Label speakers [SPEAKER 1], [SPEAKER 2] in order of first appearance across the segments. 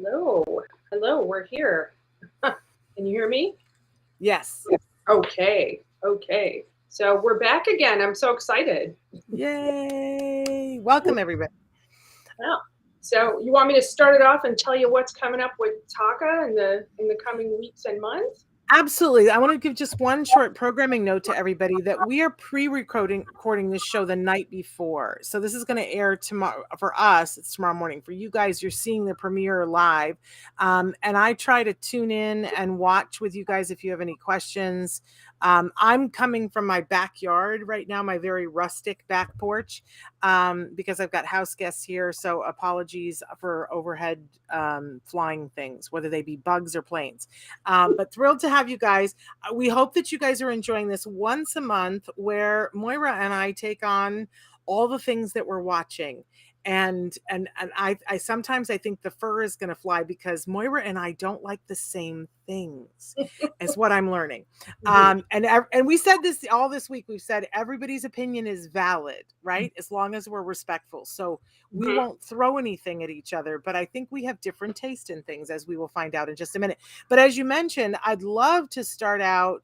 [SPEAKER 1] Hello. Hello, we're here. Can you hear me?
[SPEAKER 2] Yes.
[SPEAKER 1] Okay. Okay. So we're back again. I'm so excited.
[SPEAKER 2] Yay. Welcome, everybody.
[SPEAKER 1] Yeah. So you want me to start it off and tell you what's coming up with TACA in the coming weeks and months?
[SPEAKER 2] Absolutely. I want to give just one short programming note to everybody that we are recording this show the night before. So this is going to air tomorrow for us. It's tomorrow morning. For you guys, you're seeing the premiere live. And I try to tune in and watch with you guys if you have any questions. I'm coming from my backyard right now, my very rustic back porch, because I've got house guests here. So apologies for overhead flying things, whether they be bugs or planes. But thrilled to have you guys. We hope that you guys are enjoying this once a month where Moira and I take on all the things that we're watching. And I sometimes I think the fur is going to fly because Moira and I don't like the same things is what I'm learning. And we said this all this week. We've said everybody's opinion is valid, right? As long as we're respectful. So we won't throw anything at each other, but I think we have different taste in things, as we will find out in just a minute. But as you mentioned, I'd love to start out,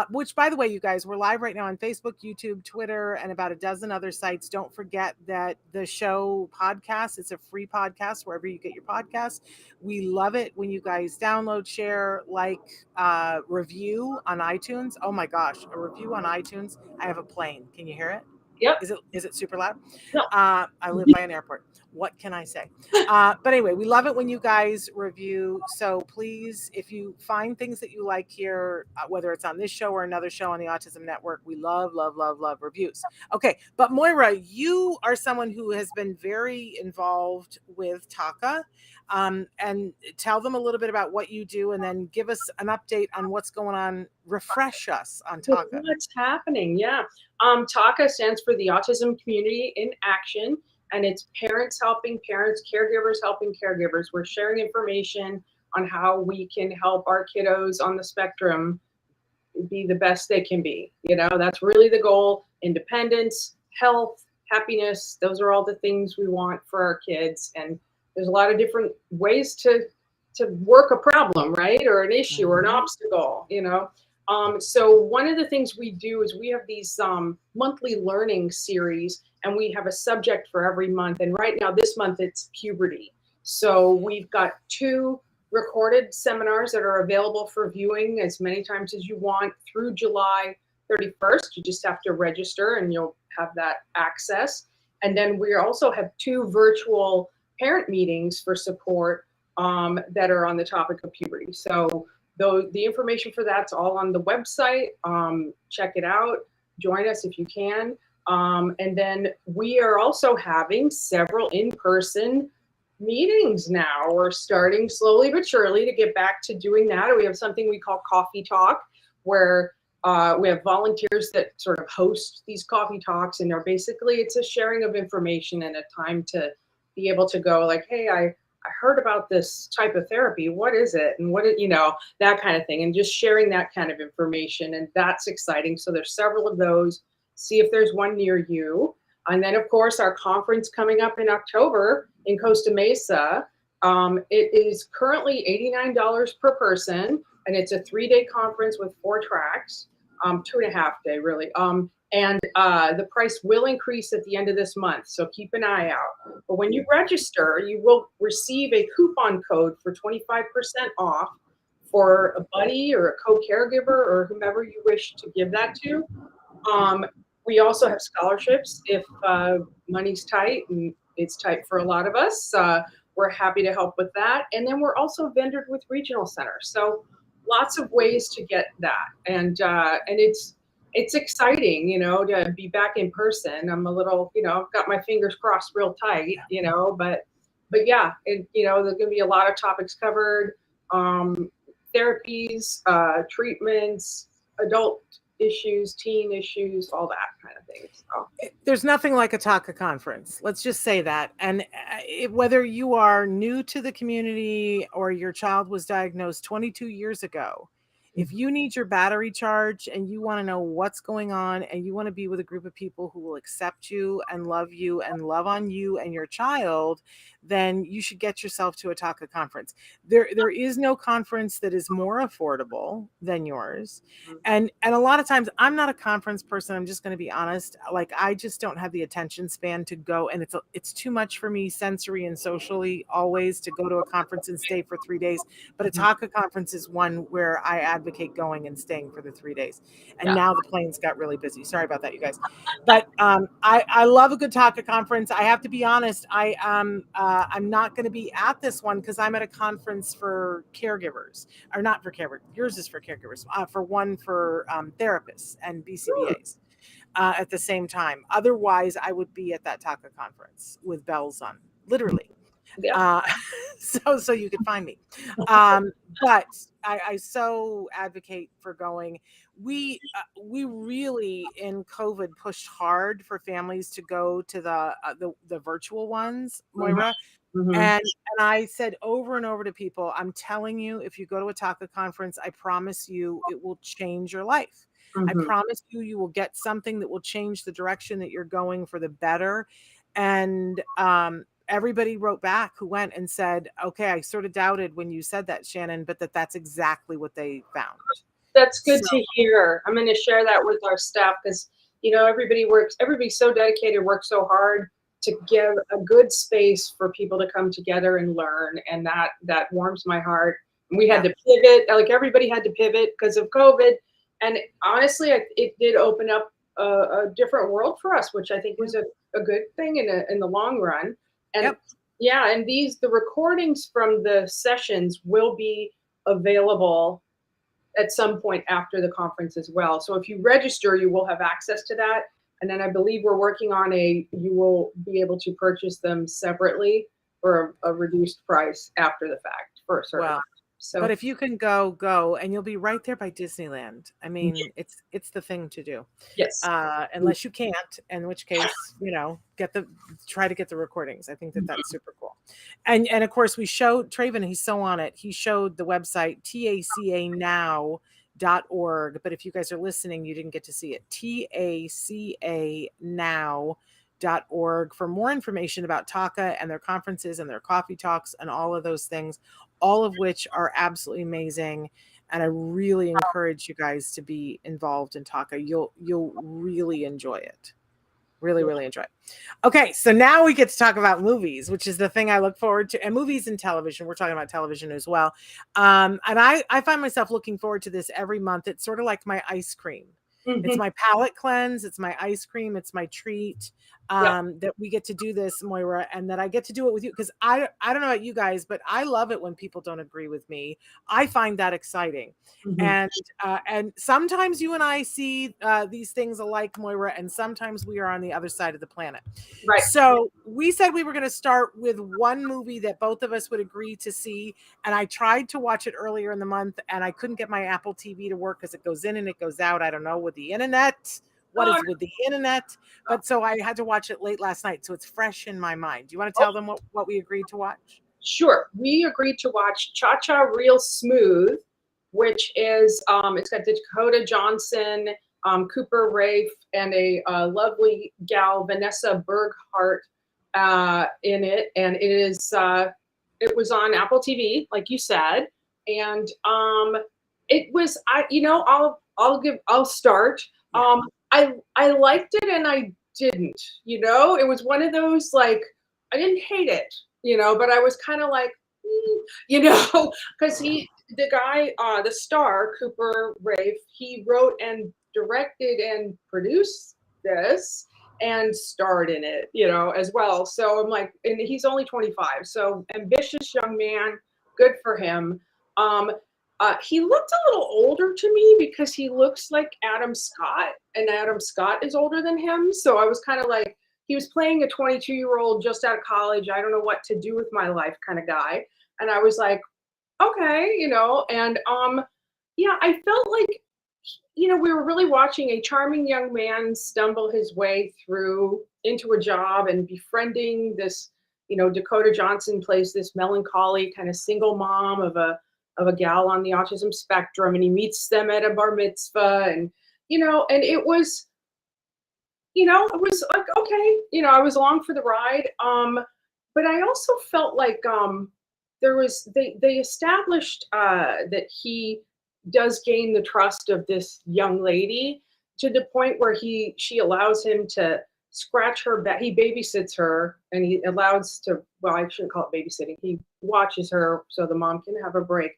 [SPEAKER 2] which, by the way, you guys, we're live right now on Facebook, YouTube, Twitter, and about a dozen other sites. Don't forget that the show podcast, it's a free podcast wherever you get your podcasts. We love it when you guys download, share, like, review on iTunes. Oh my gosh, a review on iTunes. I have a plane. Can you hear it?
[SPEAKER 1] Yep.
[SPEAKER 2] Is it super loud?
[SPEAKER 1] No.
[SPEAKER 2] I live by an airport. What can I say? But anyway, we love it when you guys review. So please, if you find things that you like here, whether it's on this show or another show on the Autism Network, we love, love, love, love reviews. Okay. But Moira, you are someone who has been very involved with TACA. And tell them a little bit about what you do and then give us an update on what's going on. Refresh us on TACA.
[SPEAKER 1] What's happening? Yeah. TACA stands for the Autism Community in Action, and it's parents helping parents, caregivers helping caregivers. We're sharing information on how we can help our kiddos on the spectrum be the best they can be. That's really the goal. Independence, health, happiness, those are all the things we want for our kids. And there's a lot of different ways to work a problem, right? Or an issue or an obstacle, So one of the things we do is we have these monthly learning series, and we have a subject for every month. And right now, this month, it's puberty. So we've got 2 recorded seminars that are available for viewing as many times as you want through July 31st. You just have to register and you'll have that access. And then we also have 2 virtual parent meetings for support that are on the topic of puberty. So the information for that's all on the website. Check it out. Join us if you can. And then we are also having several in-person meetings now. We're starting slowly but surely to get back to doing that. We have something we call Coffee Talk, where we have volunteers that sort of host these coffee talks, and it's a sharing of information and a time to be able to go like, hey, I heard about this type of therapy. What is it? And that kind of thing. And just sharing that kind of information. And that's exciting. So there's several of those. See if there's one near you. And then, of course, our conference coming up in October in Costa Mesa. It is currently $89 per person. And it's a 3-day conference with 4 tracks, 2.5 day really. And the price will increase at the end of this month, so keep an eye out. But when you register, you will receive a coupon code for 25% off for a buddy or a co-caregiver or whomever you wish to give that to. We also have scholarships if money's tight, and it's tight for a lot of us. We're happy to help with that. And then we're also vendored with regional centers. So lots of ways to get that. And it's exciting, to be back in person. I'm a little, I've got my fingers crossed real tight, but yeah, there's going to be a lot of topics covered, therapies, treatments, adult issues, teen issues, all that kind of thing. So
[SPEAKER 2] there's nothing like a TACA conference. Let's just say that. And whether you are new to the community or your child was diagnosed 22 years ago, If you need your battery charge and you want to know what's going on and you want to be with a group of people who will accept you and love on you and your child, then you should get yourself to a TACA conference. There is no conference that is more affordable than yours. And a lot of times I'm not a conference person. I'm just going to be honest. Like, I just don't have the attention span to go, and it's too much for me sensory and socially always to go to a conference and stay for 3 days. But a TACA conference is one where I advocate going and staying for the 3 days. And now the planes got really busy. Sorry about that, you guys. But I love a good TACA conference. I have to be honest. I'm not going to be at this one because I'm at a conference for caregivers, or not for caregivers. Yours is for caregivers. For one for therapists and BCBAs at the same time. Otherwise, I would be at that TACA conference with bells on, literally. So you could find me. But I so advocate for going. We really in COVID pushed hard for families to go to the virtual ones, Moira. And I said over and over to people, I'm telling you, if you go to a TACA conference, I promise you it will change your life. I promise you will get something that will change the direction that you're going for the better. And everybody wrote back who went and said, okay, I sort of doubted when you said that, Shannon, but that's exactly what they found.
[SPEAKER 1] That's good to hear. I'm going to share that with our staff because, everybody's so dedicated, works so hard to give a good space for people to come together and learn. And that warms my heart. And we had to pivot, like everybody had to pivot because of COVID. And honestly, it did open up a different world for us, which I think was a good thing in the long run. And and the recordings from the sessions will be available at some point after the conference as well. So if you register, you will have access to that. And then I believe we're working on you will be able to purchase them separately for a reduced price after the fact for a certain amount. So,
[SPEAKER 2] but if you can go, and you'll be right there by Disneyland. I mean, it's the thing to do.
[SPEAKER 1] Yes.
[SPEAKER 2] Unless you can't, in which case, try to get the recordings. I think that's super cool. And of course we showed Traven, he's so on it. He showed the website TACAnow.org. But if you guys are listening, you didn't get to see it. TACAnow.org for more information about TACA and their conferences and their coffee talks and all of those things, all of which are absolutely amazing. And I really encourage you guys to be involved in TACA. You'll really enjoy it. Really, really enjoy it. Okay, so now we get to talk about movies, which is the thing I look forward to. And movies and television. We're talking about television as well. And I find myself looking forward to this every month. It's sort of like my ice cream. It's my palate cleanse. It's my ice cream. It's my treat that we get to do this, Moira, and that I get to do it with you. Because I don't know about you guys, but I love it when people don't agree with me. I find that exciting. And sometimes you and I see these things alike, Moira, and sometimes we are on the other side of the planet.
[SPEAKER 1] Right.
[SPEAKER 2] So we said we were going to start with one movie that both of us would agree to see. And I tried to watch it earlier in the month, and I couldn't get my Apple TV to work because it goes in and it goes out. I don't know with the internet. What is with the internet? But so I had to watch it late last night. So it's fresh in my mind. Do you want to tell them what we agreed to watch?
[SPEAKER 1] Sure. We agreed to watch Cha-Cha Real Smooth, which is, it's got Dakota Johnson, Cooper Rafe, and a lovely gal, Vanessa Berghardt, in it. And it was on Apple TV, like you said. And it was, I'll start. I liked it and I didn't, it was one of those, like, I didn't hate it, but I was kind of like, because the guy, the star, Cooper Rafe, he wrote and directed and produced this and starred in it, as well. So I'm like, and he's only 25, so ambitious young man, good for him. He looked a little older to me because he looks like Adam Scott, and Adam Scott is older than him. So I was kind of like, he was playing a 22-year-old just out of college, I don't know what to do with my life kind of guy. And I was like, okay, and I felt like, we were really watching a charming young man stumble his way into a job and befriending this, Dakota Johnson plays this melancholy kind of single mom of a of a gal on the autism spectrum, and he meets them at a bar mitzvah, and and it was like, okay, I was along for the ride. But I also felt like they established that he does gain the trust of this young lady to the point where she allows him to scratch her back. He babysits her, and he allows to, well, I shouldn't call it babysitting. He watches her so the mom can have a break,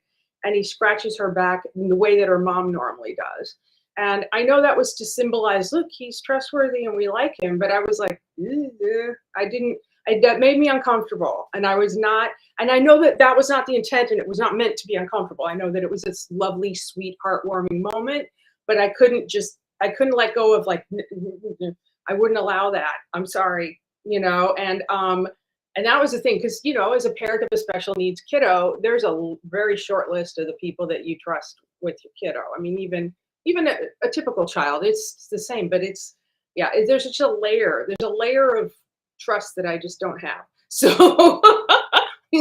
[SPEAKER 1] and he scratches her back in the way that her mom normally does. And I know that was to symbolize, look, he's trustworthy and we like him. But I was like, I didn't, that made me uncomfortable. And I was not, and I know that that was not the intent, and it was not meant to be uncomfortable. I know that it was this lovely, sweet, heartwarming moment, but I couldn't let go of like, I wouldn't allow that. I'm sorry, and that was the thing, because as a parent of a special needs kiddo, there's a very short list of the people that you trust with your kiddo. I mean, even a typical child, it's the same, but there's such a layer. There's a layer of trust that I just don't have. So,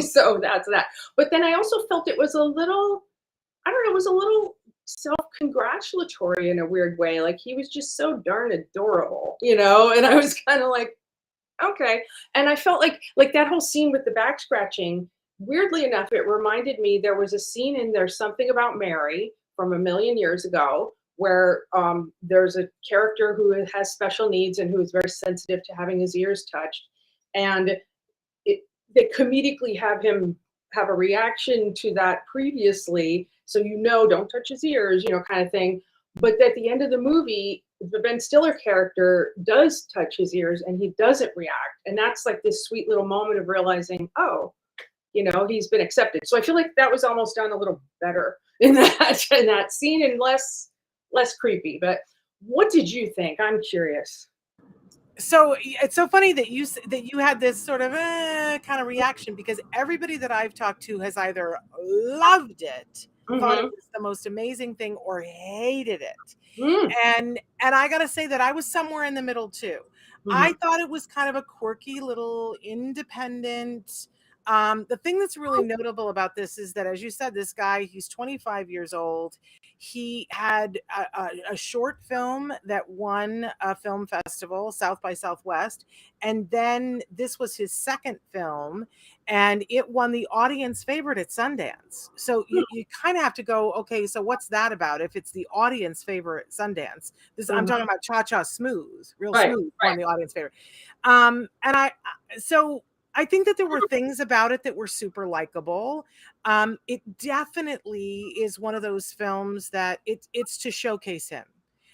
[SPEAKER 1] so that's that. But then I also felt it was a little, I don't know, it was a little self-congratulatory in a weird way. Like, he was just so darn adorable, and I was kind of like, okay. And I felt like that whole scene with the back scratching, weirdly enough, it reminded me, there was a scene in There's Something About Mary from a million years ago, where there's a character who has special needs and who is very sensitive to having his ears touched. And they comedically have him have a reaction to that previously. So, don't touch his ears, kind of thing. But at the end of the movie, the Ben Stiller character does touch his ears and he doesn't react. And that's like this sweet little moment of realizing, oh, he's been accepted. So I feel like that was almost done a little better in that scene, and less creepy. But what did you think? I'm curious.
[SPEAKER 2] So it's so funny that you had this sort of kind of reaction, because everybody that I've talked to has either loved it, thought it was the most amazing thing, or hated it. And I gotta say that I was somewhere in the middle too. I thought it was kind of a quirky little independent. The thing that's really notable about this is that, as you said, this guy, he's 25 years old. He had a short film that won a film festival, South by Southwest. And then this was his second film, and it won the audience favorite at Sundance. So you kind of have to go, okay, so what's that about if it's the audience favorite at Sundance? I'm talking about Cha-Cha Smooth, Real Smooth, won the audience favorite. So I think that there were things about it that were super likable. It definitely is one of those films that it's to showcase him.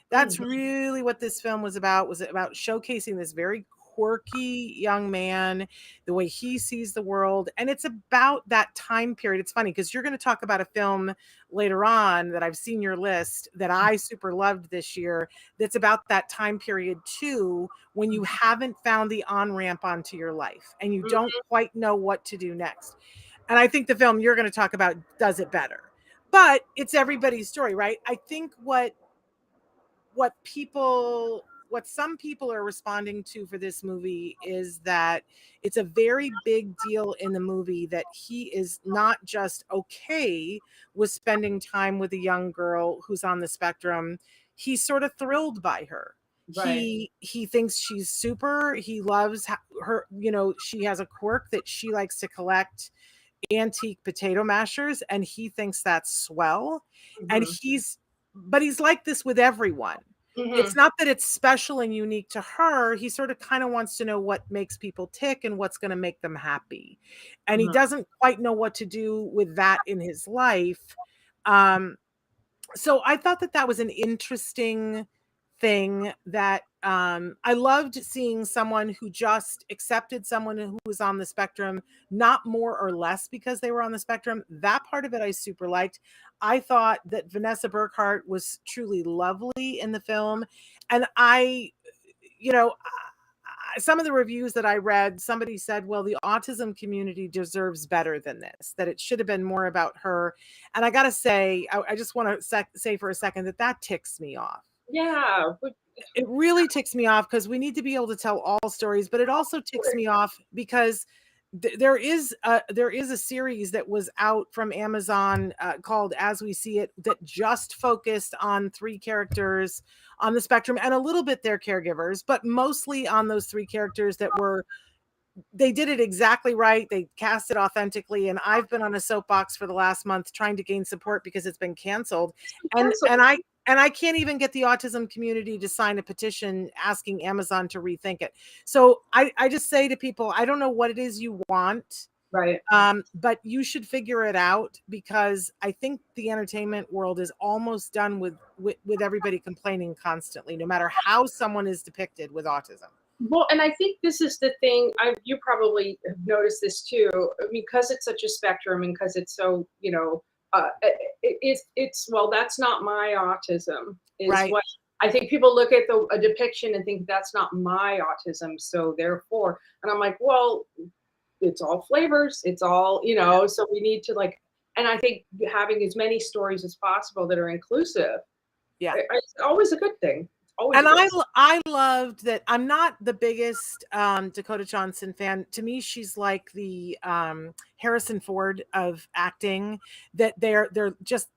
[SPEAKER 2] That's really what this film was about. Was it about showcasing this very quirky young man, the way he sees the world? And it's about that time period. It's funny because you're going to talk about a film later on that I've seen your list that I super loved this year, that's about that time period too, when you haven't found the on-ramp onto your life and you don't quite know what to do next. And I think the film you're going to talk about does it better. But it's everybody's story, right? I think what some people are responding to for this movie is that it's a very big deal in the movie that he is not just okay with spending time with a young girl who's on the spectrum. He's sort of thrilled by her. Right. He thinks she's super. He loves her. She has a quirk that she likes to collect antique potato mashers, and he thinks that's swell. And he's like this with everyone. It's not that it's special and unique to her. He sort of kind of wants to know what makes people tick and what's going to make them happy. And he doesn't quite know what to do with that in his life. So I thought that was an interesting thing, that I loved seeing someone who just accepted someone who was on the spectrum, not more or less because they were on the spectrum. That part of it I super liked. I thought that Vanessa Burkhart was truly lovely in the film. And some of the reviews that I read, somebody said, well, the autism community deserves better than this, that it should have been more about her. And I got to say, I just want to say for a second that ticks me off.
[SPEAKER 1] Yeah.
[SPEAKER 2] It really ticks me off because we need to be able to tell all stories, but it also ticks me off because there is a series that was out from Amazon called As We See It, that just focused on 3 characters on the spectrum and a little bit their caregivers, but mostly on those 3 characters that were, they did it exactly right. They cast it authentically. And I've been on a soapbox for the last month trying to gain support because it's been canceled. And I can't even get the autism community to sign a petition asking Amazon to rethink it. So I just say to people, I don't know what it is you want.
[SPEAKER 1] Right.
[SPEAKER 2] But you should figure it out, because I think the entertainment world is almost done with everybody complaining constantly, no matter how someone is depicted with autism.
[SPEAKER 1] Well, and I think this is the thing. You probably have noticed this too, because it's such a spectrum, and because it's so, it's well, that's not my autism. Is
[SPEAKER 2] Right.
[SPEAKER 1] what I think. People look at a depiction and think that's not my autism, so therefore, and I'm like, well, it's all flavors. It's all, so we need to and I think having as many stories as possible that are inclusive,
[SPEAKER 2] Yeah.
[SPEAKER 1] it's always a good thing.
[SPEAKER 2] And I loved that. I'm not the biggest Dakota Johnson fan. To me, she's like the Harrison Ford of acting. That they're just,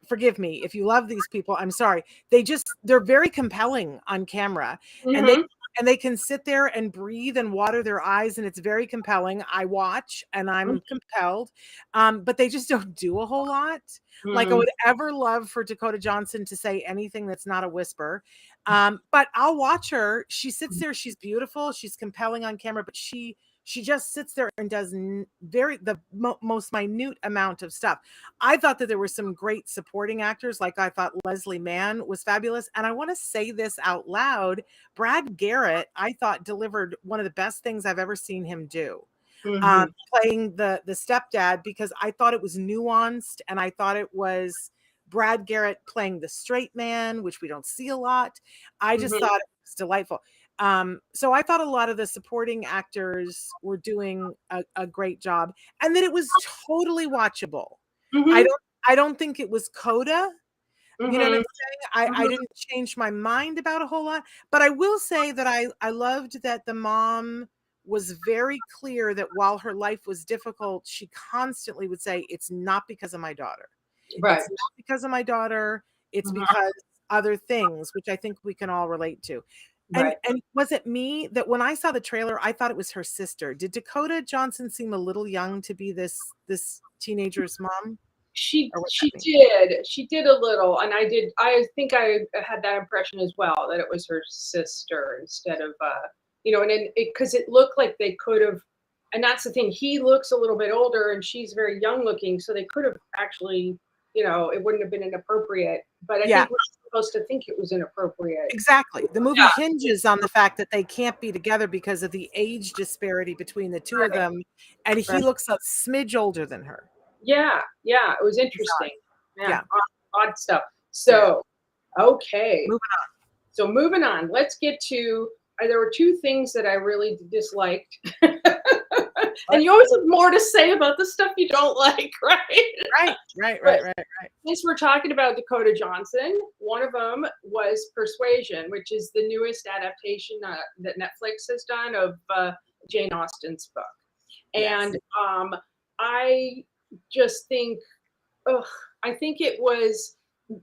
[SPEAKER 2] forgive me if you love these people, I'm sorry. They're very compelling on camera.
[SPEAKER 1] Mm-hmm.
[SPEAKER 2] And they can sit there and breathe and water their eyes, and it's very compelling. I watch and I'm compelled, but they just don't do a whole lot.
[SPEAKER 1] Mm-hmm.
[SPEAKER 2] Like, I would ever love for Dakota Johnson to say anything that's not a whisper. But I'll watch her. She sits there. She's beautiful. She's compelling on camera, but she just sits there and does most minute amount of stuff. I thought that there were some great supporting actors. Like, I thought Leslie Mann was fabulous. And I want to say this out loud. Brad Garrett, I thought, delivered one of the best things I've ever seen him do. Playing the stepdad, because I thought it was nuanced, and I thought it was Brad Garrett playing the straight man, which we don't see a lot. I just thought it was delightful. So I thought a lot of the supporting actors were doing a great job, and that it was totally watchable. I don't think it was coda. You know what I'm saying? I didn't change my mind about a whole lot, but I will say that I loved that the mom was very clear that while her life was difficult, she constantly would say, it's not because of my daughter.
[SPEAKER 1] Right.
[SPEAKER 2] It's not because of my daughter. It's because other things, which I think we can all relate to. And was it me that when I saw the trailer, I thought it was her sister? Did Dakota Johnson seem a little young to be this teenager's mom?
[SPEAKER 1] She did a little, and I think I had that impression as well, that it was her sister instead of and because it looked like they could have, and that's the thing, he looks a little bit older and she's very young looking, so they could have actually, it wouldn't have been inappropriate, but I think we're supposed to think it was inappropriate.
[SPEAKER 2] Exactly. The movie hinges on the fact that they can't be together because of the age disparity between the two of them, and he looks a smidge older than her.
[SPEAKER 1] Yeah, it was interesting. Yeah. Odd stuff. So, okay. Moving on. Let's get to, there were 2 things that I really disliked. And you always have more to say about the stuff you don't like, right? Right. Since we're talking about Dakota Johnson, one of them was Persuasion, which is the newest adaptation that Netflix has done of Jane Austen's book. And I just think, I think it was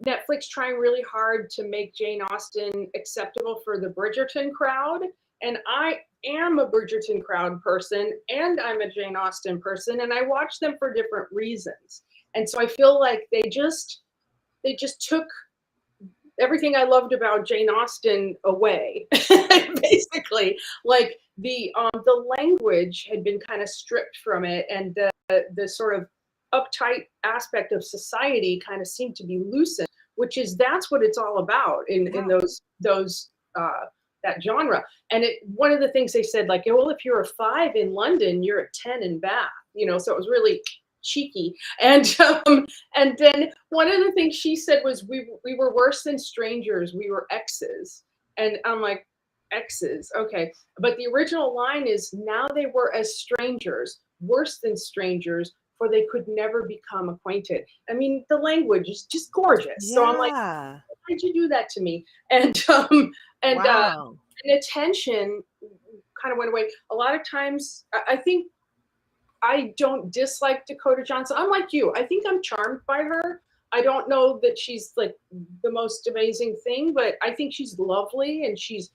[SPEAKER 1] Netflix trying really hard to make Jane Austen acceptable for the Bridgerton crowd. And I am a Bridgerton crowd person, and I'm a Jane Austen person, and I watch them for different reasons. And so I feel like they just took everything I loved about Jane Austen away, basically. Like the language had been kind of stripped from it, and the sort of uptight aspect of society kind of seemed to be loosened, that's what it's all about in those that genre. And one of the things they said, like, well, if you're a 5 in London, you're a 10 in Bath, so it was really cheeky. And then one of the things she said was, we were worse than strangers, we were exes. And I'm like, exes, okay. But the original line is, now they were as strangers, worse than strangers, for they could never become acquainted. I mean, the language is just gorgeous. So I'm like, why'd you do that to me? And the tension kind of went away. A lot of times, I think I don't dislike Dakota Johnson. I'm like you. I think I'm charmed by her. I don't know that she's like the most amazing thing, but I think she's lovely and she's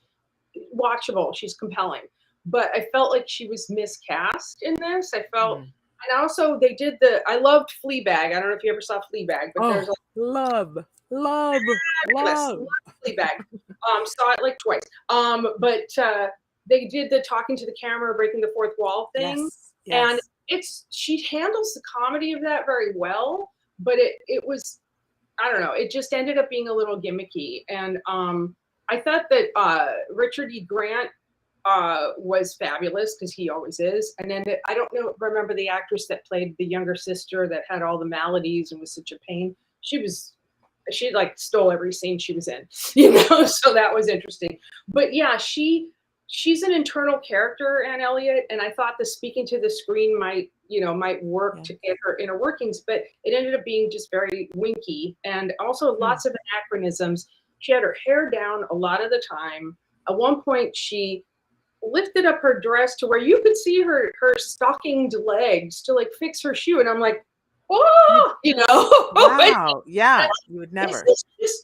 [SPEAKER 1] watchable. She's compelling. But I felt like she was miscast in this. I felt,
[SPEAKER 2] Mm.
[SPEAKER 1] and also they did I loved Fleabag. I don't know if you ever saw Fleabag, but there's
[SPEAKER 2] Oh, love, love,
[SPEAKER 1] fabulous.
[SPEAKER 2] love.
[SPEAKER 1] Love Fleabag. Saw it like twice. But they did the talking to the camera, breaking the fourth wall thing,
[SPEAKER 2] Yes,
[SPEAKER 1] and
[SPEAKER 2] yes.
[SPEAKER 1] she handles the comedy of that very well. But it was, I don't know, it just ended up being a little gimmicky. And I thought that Richard E. Grant was fabulous because he always is. And then I don't remember the actress that played the younger sister that had all the maladies and was such a pain. She like stole every scene she was in, so that was interesting. But yeah, she's an internal character, Anne Elliot, and I thought the speaking to the screen might work to get her inner workings, but it ended up being just very winky and also lots of anachronisms. She had her hair down a lot of the time. At one point, she lifted up her dress to where you could see her stockinged legs to like fix her shoe, and I'm like, oh,
[SPEAKER 2] Wow. Yeah, you would never.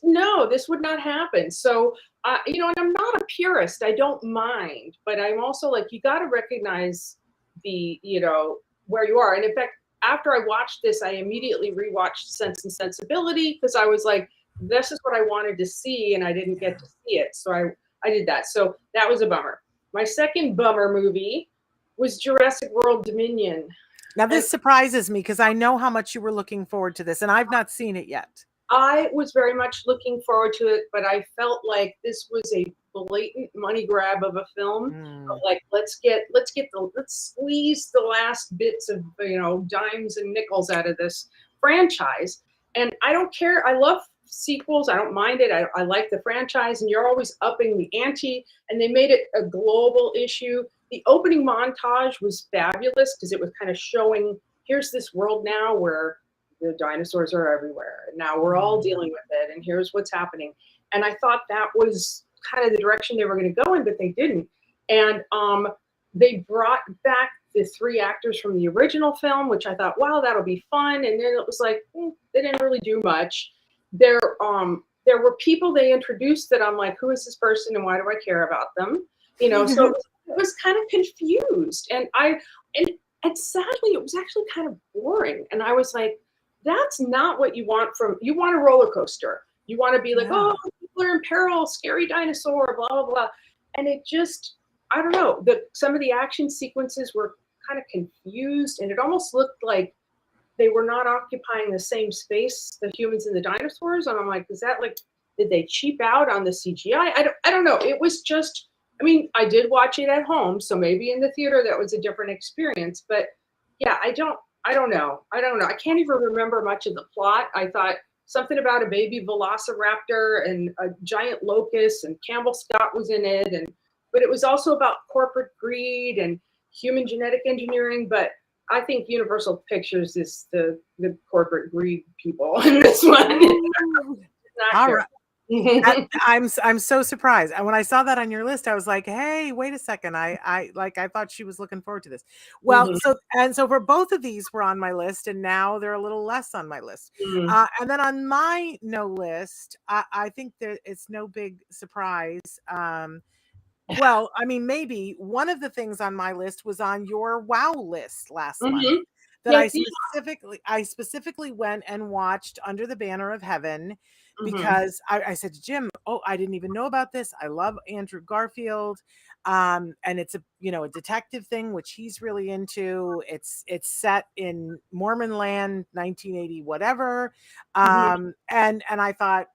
[SPEAKER 1] no, this would not happen. So, and I'm not a purist. I don't mind, but I'm also like, you got to recognize where you are. And in fact, after I watched this, I immediately rewatched Sense and Sensibility because I was like, this is what I wanted to see, and I didn't get to see it. So I did that. So that was a bummer. My second bummer movie was Jurassic World Dominion.
[SPEAKER 2] Now, this surprises me because I know how much you were looking forward to this, and I've not seen it yet.
[SPEAKER 1] I was very much looking forward to it, but I felt like this was a blatant money grab of a film. Of like, let's squeeze the last bits of dimes and nickels out of this franchise. And I don't care. I love sequels. I don't mind it. I like the franchise, and you're always upping the ante. And they made it a global issue. The opening montage was fabulous because it was kind of showing, here's this world now where the dinosaurs are everywhere. And now we're all dealing with it, and here's what's happening. And I thought that was kind of the direction they were going to go in, but they didn't. And they brought back the three actors from the original film, which I thought, wow, that'll be fun. And then it was like, they didn't really do much. There were people they introduced that I'm like, who is this person and why do I care about them? So it was kind of confused. And sadly, it was actually kind of boring. And I was like, that's not what you want you want a roller coaster. You want to be like, oh, people are in peril, scary dinosaur, blah, blah, blah. And it just, I don't know, some of the action sequences were kind of confused, and it almost looked like they were not occupying the same space, the humans and the dinosaurs. And I'm like, is that like, did they cheap out on the CGI? I don't know. It was just, I mean, I did watch it at home, so maybe in the theater that was a different experience. But yeah, I don't know. I can't even remember much of the plot. I thought something about a baby velociraptor and a giant locust, and Campbell Scott was in it, but it was also about corporate greed and human genetic engineering. But I think Universal Pictures is the corporate greed people in this one.
[SPEAKER 2] All right. I'm so surprised. And when I saw that on your list, I was like, hey, wait a second. I thought she was looking forward to this. Well, so for both of these were on my list, and now they're a little less on my list. And then on my no list, I think that it's no big surprise. Well, I mean, maybe one of the things on my list was on your wow list last month. That I specifically went and watched Under the Banner of Heaven because I said to Jim, oh, I didn't even know about this. I love Andrew Garfield. And it's a detective thing, which he's really into. It's set in Mormon land, 1980, whatever. And I thought,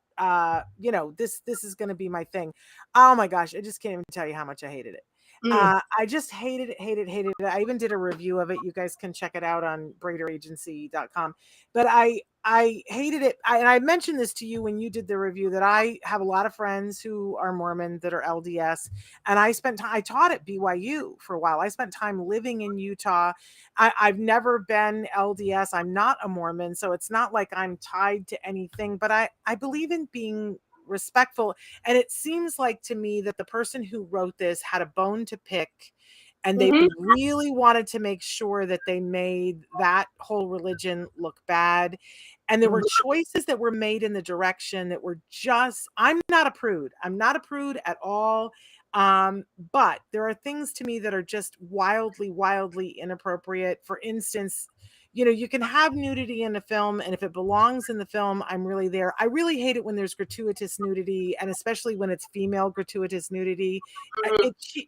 [SPEAKER 2] this is going to be my thing. Oh my gosh. I just can't even tell you how much I hated it. I just hated it. I even did a review of it. You guys can check it out on braderagency.com. But I hated it. And I mentioned this to you when you did the review, that I have a lot of friends who are Mormon that are LDS. And I taught at BYU for a while. I spent time living in Utah. I've never been LDS. I'm not a Mormon, so it's not like I'm tied to anything, but I believe in being respectful. And it seems like to me that the person who wrote this had a bone to pick And they really wanted to make sure that they made that whole religion look bad. And there were choices that were made in the direction that were just, I'm not a prude. I'm not a prude at all. But there are things to me that are just wildly, wildly inappropriate. For instance, you know, you can have nudity in a film, and if it belongs in the film, I'm really there. I really hate it when there's gratuitous nudity, and especially when it's female gratuitous nudity.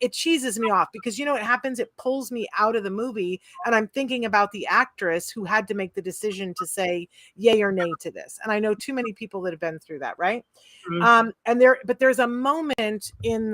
[SPEAKER 2] It cheeses me off, because you know what happens? It pulls me out of the movie, and I'm thinking about the actress who had to make the decision to say yay or nay to this. And I know too many people that have been through that, right? But there's a moment in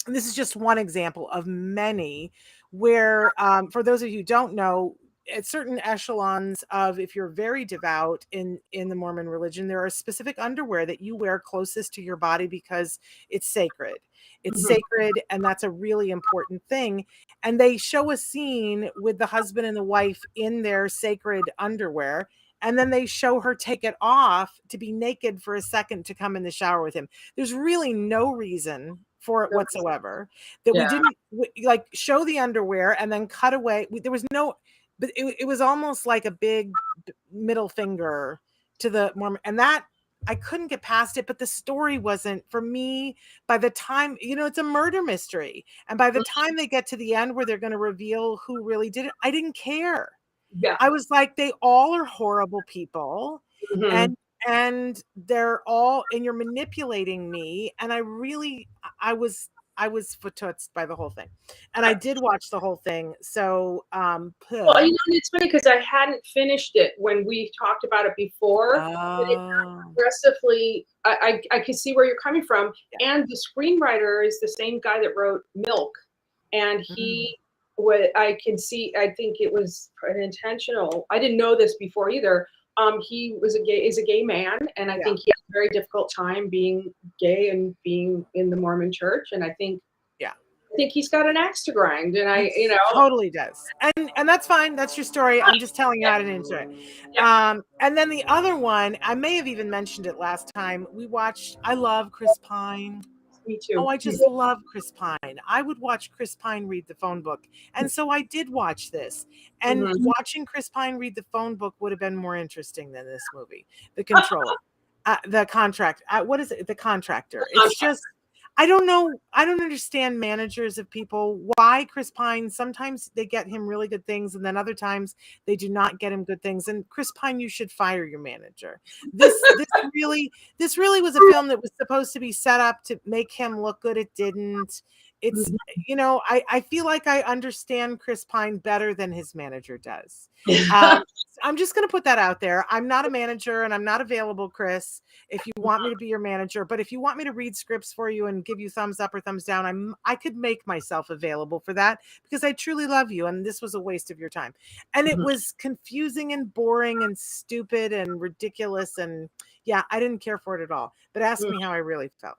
[SPEAKER 2] this is just one example of many where, for those of you who don't know, at certain echelons of, if you're very devout in the Mormon religion, there are specific underwear that you wear closest to your body because it's sacred. It's sacred, and that's a really important thing. And they show a scene with the husband and the wife in their sacred underwear, and then they show her take it off to be naked for a second to come in the shower with him. There's really no reason for it whatsoever, that we didn't like show the underwear and then cut away. There was no, but it was almost like a big middle finger to the Mormon, and that I couldn't get past it. But the story wasn't for me. By the time, you know, it's a murder mystery, and by the time they get to the end where they're going to reveal who really did it, I didn't care. I was like, they all are horrible people, and they're all, and you're manipulating me. And I was footutzed by the whole thing, and I did watch the whole thing. So,
[SPEAKER 1] well, you know, and it's funny because I hadn't finished it when we talked about it before. Progressively, I can see where you're coming from, and the screenwriter is the same guy that wrote Milk, and he. What I can see, I think it was an intentional. I didn't know this before either. He is a gay man, and I think he had a very difficult time being gay and being in the Mormon church. And I think he's got an axe to grind, and you know,
[SPEAKER 2] totally does. And that's fine. That's your story. I'm just telling you how to into it. And then the other one, I may have even mentioned it last time. We watched. I love Chris Pine.
[SPEAKER 1] Me too.
[SPEAKER 2] Oh, I just love Chris Pine. I would watch Chris Pine read the phone book. And so I did watch this. And watching Chris Pine read the phone book would have been more interesting than this movie. The Controller, the contract. What is it? The Contractor. It's just, I don't know. I don't understand managers of people. Why Chris Pine, sometimes they get him really good things, and then other times they do not get him good things. And Chris Pine, you should fire your manager. This really was a film that was supposed to be set up to make him look good. It didn't. It's, you know, I feel like I understand Chris Pine better than his manager does. I'm just going to put that out there. I'm not a manager, and I'm not available, Chris, if you want me to be your manager. But if you want me to read scripts for you and give you thumbs up or thumbs down, I could make myself available for that, because I truly love you. And this was a waste of your time. And it was confusing and boring and stupid and ridiculous. And yeah, I didn't care for it at all. But ask me how I really felt.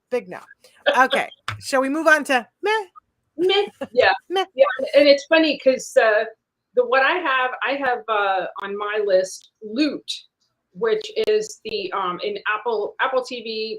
[SPEAKER 2] Big no. Okay. Shall we move on to meh?
[SPEAKER 1] Meh. Yeah.
[SPEAKER 2] Meh.
[SPEAKER 1] Yeah. And it's funny because what I have on my list, Loot, which is the in Apple TV,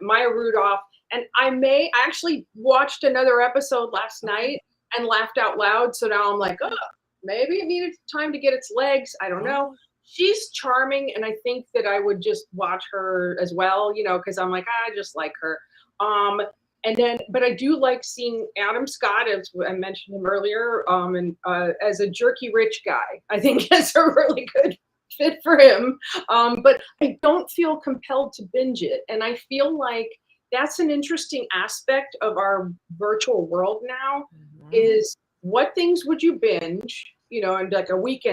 [SPEAKER 1] Maya Rudolph, and I actually watched another episode last night and laughed out loud. So now I'm like, oh, maybe it needed time to get its legs. I don't know. She's charming, and I think that I would just watch her as well, you know, because I'm like, I just like her. And then, but I do like seeing Adam Scott, as I mentioned him earlier, and as a jerky rich guy. I think it's a really good fit for him. But I don't feel compelled to binge it, and I feel like that's an interesting aspect of our virtual world now. Is what things would you binge? You know, and like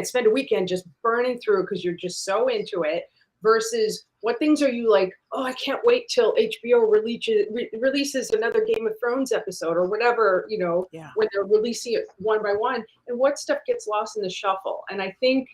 [SPEAKER 1] spend a weekend just burning through because you're just so into it, versus what things are you like, oh, I can't wait till HBO releases another Game of Thrones episode or whatever, you know, when they're releasing it one by one, and what stuff gets lost in the shuffle. And I think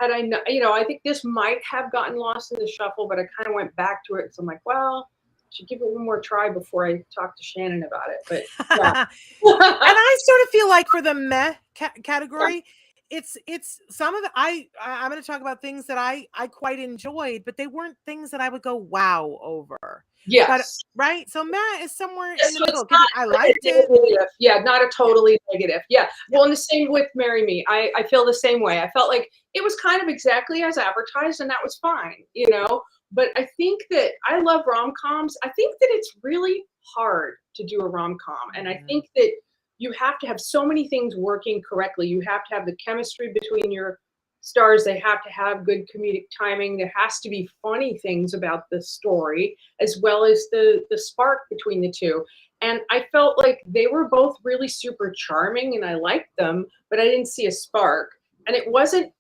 [SPEAKER 1] I think this might have gotten lost in the shuffle, but I kind of went back to it. So I'm like, well, I should give it one more try before I talk to Shannon about it. But yeah.
[SPEAKER 2] And I sort of feel like for the meh category, it's some of the I'm going to talk about things that I quite enjoyed, but they weren't things that I would go wow over. But
[SPEAKER 1] Yes.
[SPEAKER 2] right, so Matt is somewhere
[SPEAKER 1] Yeah,
[SPEAKER 2] in the
[SPEAKER 1] so
[SPEAKER 2] middle.
[SPEAKER 1] it's
[SPEAKER 2] Give me, I
[SPEAKER 1] not like
[SPEAKER 2] liked
[SPEAKER 1] a
[SPEAKER 2] it.
[SPEAKER 1] negative. Yeah, not a totally negative. Yeah.
[SPEAKER 2] Yeah.
[SPEAKER 1] Well, and the same with Marry Me. I feel the same way. I felt like it was kind of exactly as advertised, and that was fine, you know? But I think that I love rom-coms. I think that it's really hard to do a rom-com. And I think that you have to have so many things working correctly. You have to have the chemistry between your stars. They have to have good comedic timing. There has to be funny things about the story, as well as the spark between the two. And I felt like they were both really super charming and I liked them, but I didn't see a spark. And it wasn't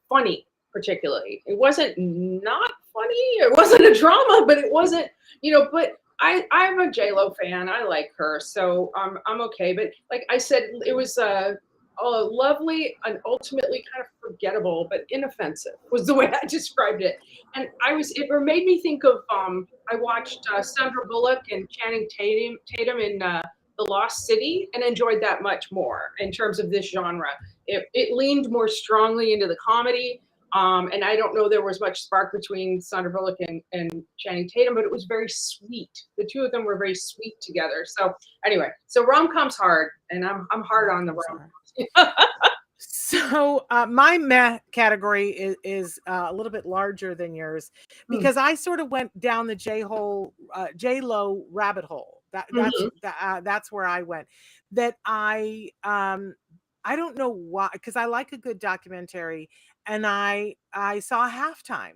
[SPEAKER 1] funny particularly. It wasn't not funny. It wasn't a drama, but it wasn't, you know, but I'm a J-Lo fan. I like her. So I'm okay. But like I said, it was a lovely and ultimately kind of forgettable, but inoffensive was the way I described it. And it made me think of, I watched Sandra Bullock and Channing Tatum in The Lost City and enjoyed that much more in terms of this genre. It leaned more strongly into the comedy. And I don't know there was much spark between Sandra Bullock and Channing Tatum, but it was very sweet. The two of them were very sweet together. So anyway, so rom-com's hard, and I'm hard on the rom-coms.
[SPEAKER 2] So my meh category is a little bit larger than yours because I sort of went down the J-Lo rabbit hole. That's where I went. That I don't know why, because I like a good documentary, and I saw Halftime,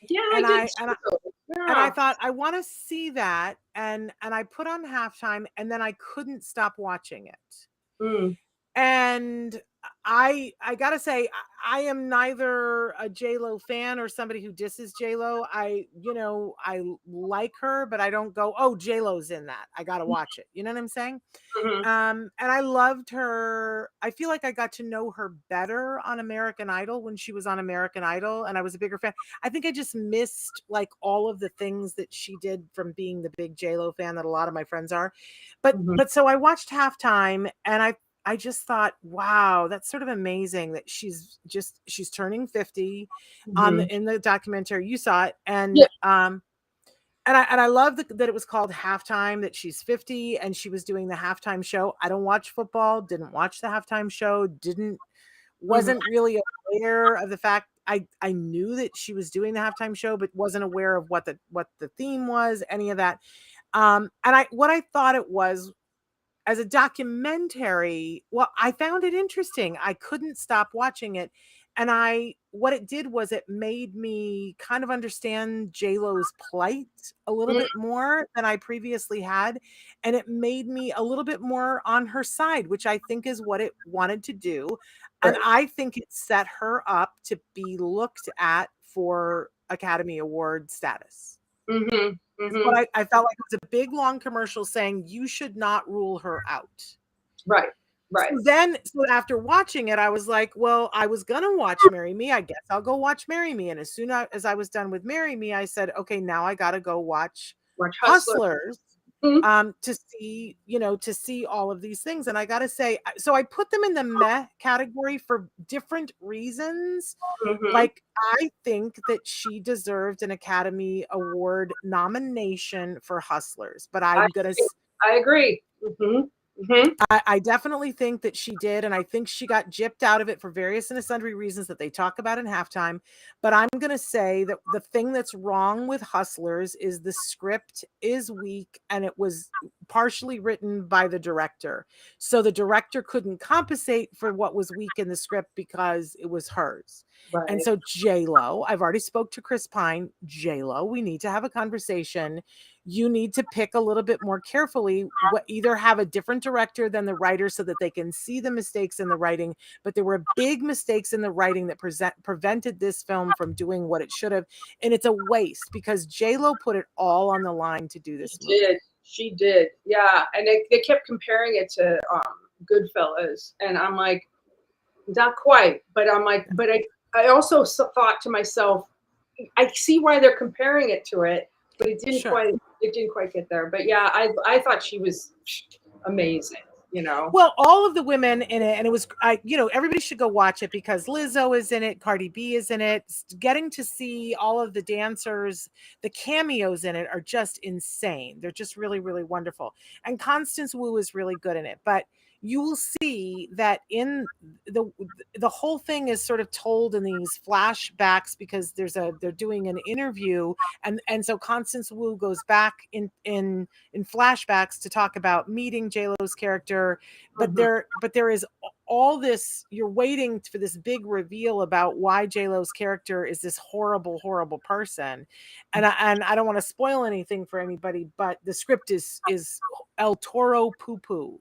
[SPEAKER 1] Yeah, I
[SPEAKER 2] and
[SPEAKER 1] did
[SPEAKER 2] I and I
[SPEAKER 1] too.
[SPEAKER 2] and I
[SPEAKER 1] Yeah.
[SPEAKER 2] thought I want to see that, and I put on Halftime, and then I couldn't stop watching it.
[SPEAKER 1] Mm,
[SPEAKER 2] And I gotta say, I am neither a J-Lo fan or somebody who disses J-Lo. I like her, but I don't go, oh, J-Lo's in that, I gotta watch it. You know what I'm saying?
[SPEAKER 1] mhm.
[SPEAKER 2] And I loved her. I feel like I got to know her better on American Idol when she was on American Idol, and I was a bigger fan. I think I just missed like all of the things that she did from being the big J-Lo fan that a lot of my friends are. But
[SPEAKER 1] Mhm.
[SPEAKER 2] so I watched Halftime, and I just thought, wow, that's sort of amazing that she's turning 50
[SPEAKER 1] Mhm.
[SPEAKER 2] in the documentary. You saw it,
[SPEAKER 1] Yeah.
[SPEAKER 2] and I love that it was called Halftime, that she's 50 and she was doing the halftime show. I don't watch football, didn't watch the halftime show,
[SPEAKER 1] Mhm.
[SPEAKER 2] wasn't really aware of the fact. I knew that she was doing the halftime show, but wasn't aware of what the theme was, any of that. And what I thought it was as a documentary, well, I found it interesting. I couldn't stop watching it. And what it did was it made me kind of understand J-Lo's plight a little
[SPEAKER 1] Mm,
[SPEAKER 2] bit more than I previously had. And it made me a little bit more on her side, which I think is what it wanted to do. And
[SPEAKER 1] right.
[SPEAKER 2] I think it set her up to be looked at for Academy Award status.
[SPEAKER 1] Mhm.
[SPEAKER 2] Is what
[SPEAKER 1] Mhm.
[SPEAKER 2] I felt like it was a big long commercial saying you should not rule her out.
[SPEAKER 1] Right. Right.
[SPEAKER 2] So after watching it, I was like, well, I was gonna watch Marry Me. I guess I'll go watch Marry Me. And as soon as I was done with Marry Me, I said, okay, now I gotta go watch
[SPEAKER 1] Watch Hustler.
[SPEAKER 2] Hustlers
[SPEAKER 1] Mhm.
[SPEAKER 2] to see all of these things. And I gotta say, so I put them in the meh category for different reasons.
[SPEAKER 1] Mhm.
[SPEAKER 2] Like, I think that she deserved an Academy Award nomination for Hustlers, but
[SPEAKER 1] I
[SPEAKER 2] I'm gonna
[SPEAKER 1] I agree. Mhm. Mhm.
[SPEAKER 2] I definitely think that she did, and I think she got gypped out of it for various and sundry reasons that they talk about in Halftime. But I'm going to say that the thing that's wrong with Hustlers is the script is weak, and it was partially written by the director. So the director couldn't compensate for what was weak in the script because it was hers. And
[SPEAKER 1] Right.
[SPEAKER 2] so J-Lo, I've already spoke to Chris Pine. J-Lo, we need to have a conversation. You need to pick a little bit more carefully, what either have a different director than the writer so that they can see the mistakes in the writing, but there were big mistakes in the writing that prevented this film from doing what it should have. And it's a waste because J-Lo put it all on the line to do
[SPEAKER 1] She
[SPEAKER 2] this movie.
[SPEAKER 1] did. She did. Yeah. And they kept comparing it to Goodfellas. And I'm like, not quite. But I'm like, but I also thought to myself, I see why they're comparing it to it, but
[SPEAKER 2] Sure.
[SPEAKER 1] it didn't quite get there. But yeah, I thought she was amazing. you know.
[SPEAKER 2] Well, all of the women in it, and it was, everybody should go watch it because Lizzo is in it, Cardi B is in it. Getting to see all of the dancers, the cameos in it are just insane. They're just really, really wonderful. And Constance Wu is really good in it. But you will see that in the whole thing is sort of told in these flashbacks because they're doing an interview, and so Constance Wu goes back in flashbacks to talk about meeting J-Lo's character, but there is all this, you're waiting for this big reveal about why J-Lo's character is this horrible, horrible person. And I don't want to spoil anything for anybody, but the script is El Toro poo-poo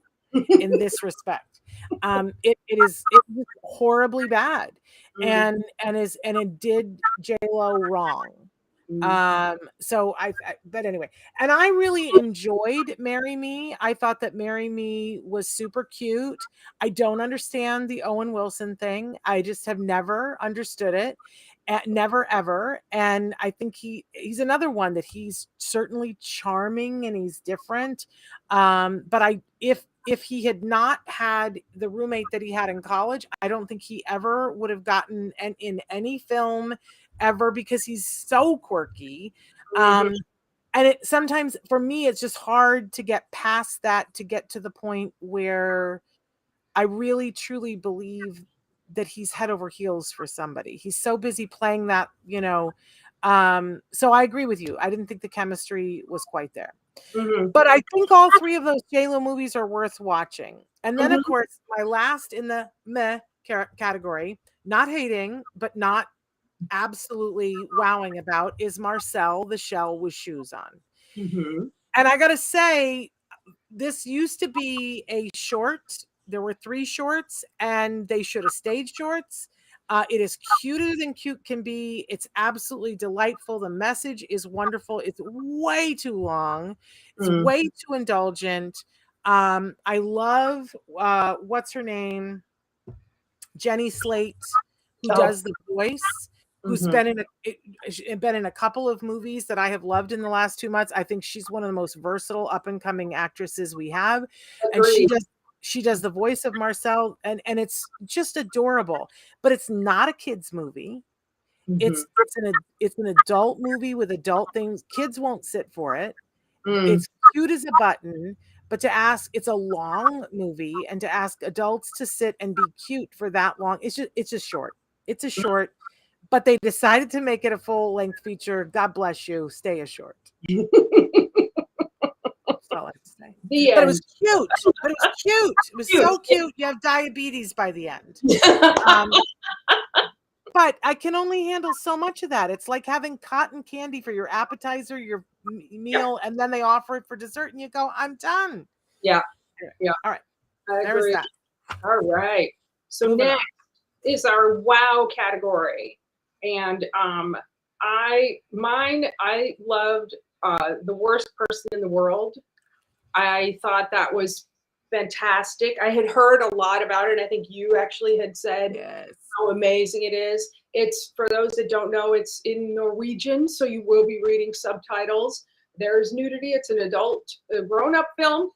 [SPEAKER 2] in this respect. It is horribly bad, and it did J-Lo wrong. So but anyway, and I really enjoyed Marry Me. I thought that Marry Me was super cute. I don't understand the Owen Wilson thing. I just have never understood it. Never ever. And I think he's another one that he's certainly charming and he's different. But if he had not had the roommate that he had in college, I don't think he ever would have gotten in any film ever, because he's so quirky. And it sometimes, for me, it's just hard to get past that, to get to the point where I really truly believe that he's head over heels for somebody. He's so busy playing that, so I agree with you. I didn't think the chemistry was quite there. But I think all three of those J-Lo movies are worth watching. And then, of course, my last in the meh category, not hating, but not absolutely wowing about, is Marcel the Shell with Shoes On. And I gotta say, this used to be a short. There were 3 shorts, and they should have stayed shorts. It is cuter than cute can be. It's absolutely delightful. The message is wonderful. It's way too long. It's way too indulgent. I love what's her name, Jenny Slate, who does the voice, who's been in a couple of movies that I have loved in the last 2 months. I think she's one of the most versatile up and coming actresses we have.
[SPEAKER 1] Agreed.
[SPEAKER 2] And she does the voice of Marcel, and it's just adorable. But it's not a kids movie. It's an adult movie with adult things. Kids won't sit for it. It's cute as a button. But it's a long movie, and to ask adults to sit and be cute for that long, it's just short. It's a short, but they decided to make it a full length feature. God bless you. Stay a short. That's all I have to say. But it was cute. It was so cute. You have diabetes by the end. But I can only handle so much of that. It's like having cotton candy for your appetizer, your meal, and then they offer it for dessert, and you go, I'm done.
[SPEAKER 1] Yeah.
[SPEAKER 2] All right.
[SPEAKER 1] There's that. All right. So next is our wow category. And I loved The Worst Person in the World. I thought that was fantastic. I had heard a lot about it. I think you actually had said how amazing it is. It's, for those that don't know, it's in Norwegian, so you will be reading subtitles. There's nudity. It's an adult, grown-up film.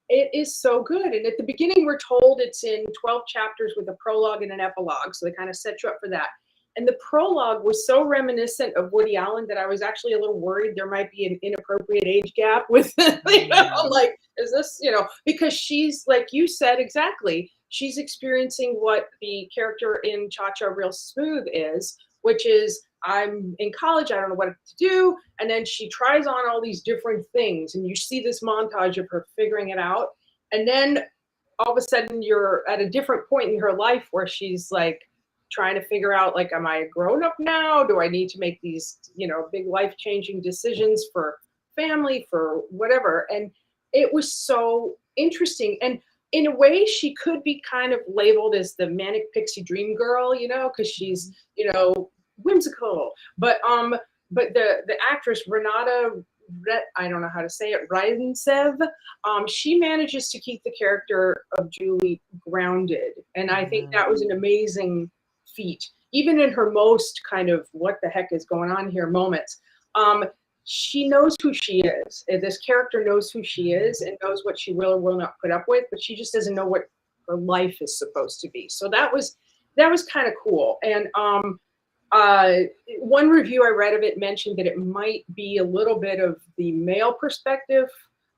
[SPEAKER 1] It is so good. And at the beginning, we're told it's in 12 chapters with a prologue and an epilogue. So they kind of set you up for that. And the prologue was so reminiscent of Woody Allen that I was actually a little worried there might be an inappropriate age gap with, like, is this, because she's, like you said, exactly, she's experiencing what the character in Cha-Cha Real Smooth is, which is, I'm in college, I don't know what to do. And then she tries on all these different things, and you see this montage of her figuring it out. And then all of a sudden you're at a different point in her life where she's like, trying to figure out, like, am I a grown up now? Do I need to make these, big life-changing decisions for family, for whatever? And it was so interesting. And in a way, she could be kind of labeled as the manic pixie dream girl, because she's, whimsical. But the actress, Renata, I don't know how to say it, Rydentsev, she manages to keep the character of Julie grounded. And I think that was an amazing feat, even in her most kind of what the heck is going on here moments. she knows who she is. This character knows who she is and knows what she will or will not put up with, but she just doesn't know what her life is supposed to be. So that was kind of cool. And one review I read of it mentioned that it might be a little bit of the male perspective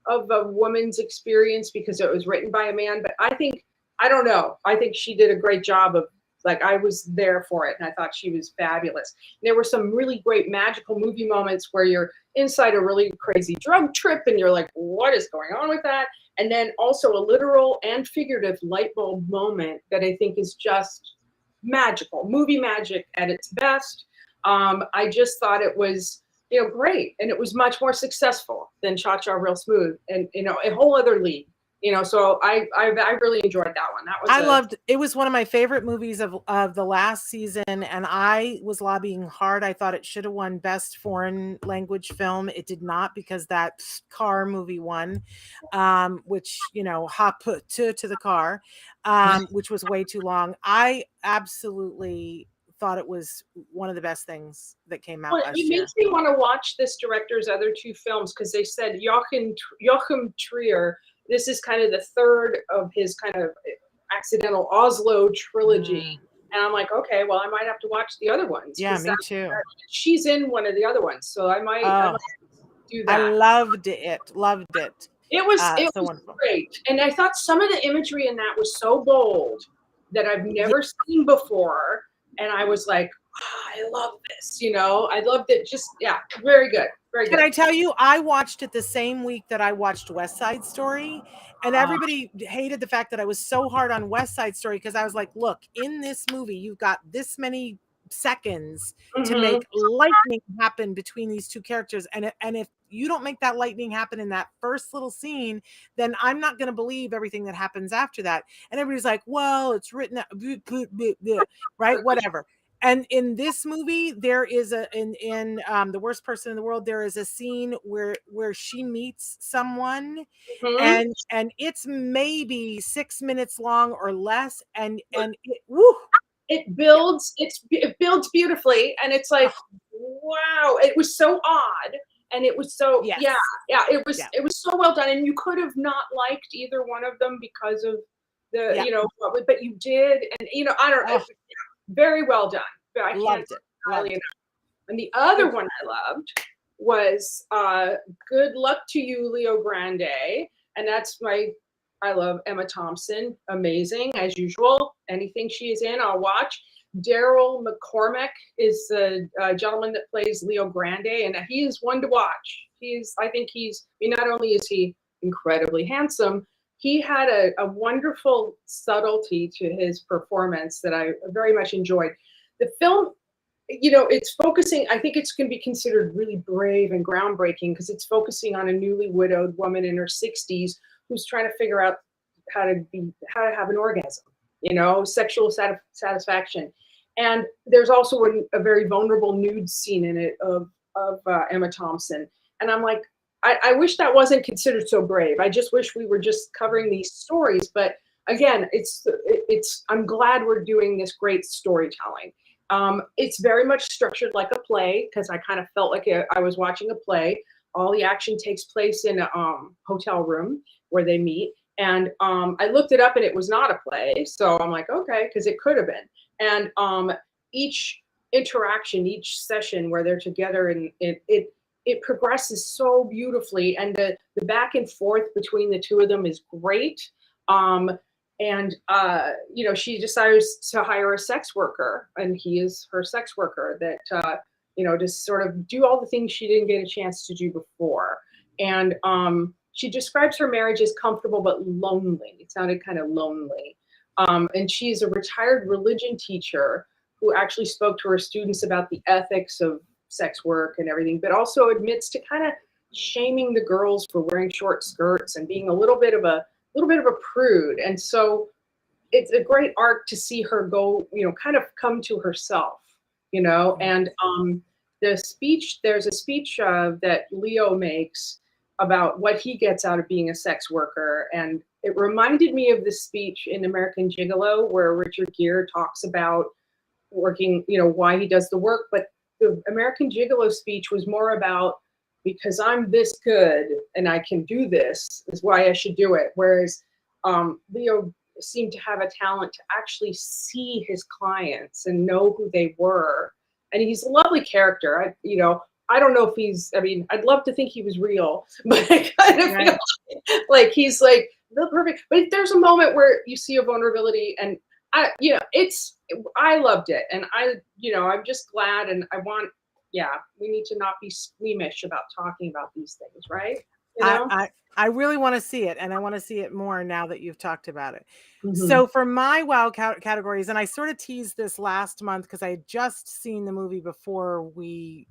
[SPEAKER 1] of a woman's experience because it was written by a man. But I don't know. I think she did a great job of, like, I was there for it and I thought she was fabulous. There were some really great magical movie moments where you're inside a really crazy drug trip and you're like, what is going on with that? And then also a literal and figurative light bulb moment that I think is just magical, movie magic at its best. I just thought it was, great. And it was much more successful than Cha-Cha Real Smooth and, a whole other league. So I really enjoyed that one. That was
[SPEAKER 2] loved it. Was one of my favorite movies of the last season, and I was lobbying hard. I thought it should have won Best Foreign Language Film. It did not because that car movie won, which hop to the car, which was way too long. I absolutely thought it was one of the best things that came out last year.
[SPEAKER 1] It makes me want to watch this director's other two films because they said Joachim Trier. This is kind of the third of his kind of accidental Oslo trilogy. And I'm like, okay, well, I might have to watch the other ones.
[SPEAKER 2] Yeah, me too.
[SPEAKER 1] She's in one of the other ones. So I might do that.
[SPEAKER 2] I loved it. Loved it.
[SPEAKER 1] It was
[SPEAKER 2] so wonderful.
[SPEAKER 1] Great. And I thought some of the imagery in that was so bold that I've never seen before. And I was like, I love this. I loved it. Just, very good. Very good.
[SPEAKER 2] Can I tell you, I watched it the same week that I watched West Side Story, and everybody hated the fact that I was so hard on West Side Story because I was like, look, in this movie, you've got this many seconds to make lightning happen between these two characters. And if you don't make that lightning happen in that first little scene, then I'm not going to believe everything that happens after that. And everybody's like, well, it's written, right? Whatever. And in this movie, there is in The Worst Person in the World, there is a scene where she meets someone, and it's maybe 6 minutes long or less, and
[SPEAKER 1] it builds beautifully, and it's like, wow, it was so odd, and it was so it was so well done, and you could have not liked either one of them because of the but you did, and I don't know. Very well done. I
[SPEAKER 2] loved it.
[SPEAKER 1] And the other one I loved was Good Luck to You, Leo Grande. And I love Emma Thompson. Amazing, as usual. Anything she is in, I'll watch. Daryl McCormack is the gentleman that plays Leo Grande, and he is one to watch. Not only is he incredibly handsome, he had a wonderful subtlety to his performance that I very much enjoyed. The film, it's focusing, I think it's going to be considered really brave and groundbreaking because it's focusing on a newly widowed woman in her 60s who's trying to figure out how to have an orgasm, sexual satisfaction. And there's also a very vulnerable nude scene in it of Emma Thompson. And I'm like, I wish that wasn't considered so brave. I just wish we were just covering these stories. But again, I'm glad we're doing this great storytelling. It's very much structured like a play because I kind of felt like I was watching a play. All the action takes place in a hotel room where they meet. And I looked it up and it was not a play. So I'm like, okay, because it could have been. And each interaction, each session where they're together, and it progresses so beautifully, and the back and forth between the two of them is great. She decides to hire a sex worker, and he is her sex worker that to sort of do all the things she didn't get a chance to do before. And she describes her marriage as comfortable but lonely. It sounded kind of lonely. And she's a retired religion teacher who actually spoke to her students about the ethics of sex work and everything, but also admits to kind of shaming the girls for wearing short skirts and being a little bit of a prude. And so it's a great arc to see her go, kind of come to herself, and there's a speech that Leo makes about what he gets out of being a sex worker. And it reminded me of the speech in American Gigolo where Richard Gere talks about working, why he does the work. But the American Gigolo speech was more about because I'm this good and I can do this is why I should do it. Whereas Leo seemed to have a talent to actually see his clients and know who they were. And he's a lovely character. I don't know if I'd love to think he was real, but I kind of feel like he's like the perfect, but there's a moment where you see a vulnerability and I loved it. And I'm just glad. And we need to not be squeamish about talking about these things, right?
[SPEAKER 2] I really want to see it, and I want to see it more now that you've talked about it.
[SPEAKER 1] Mm-hmm.
[SPEAKER 2] So for my wow categories, and I sort of teased this last month because I had just seen the movie before we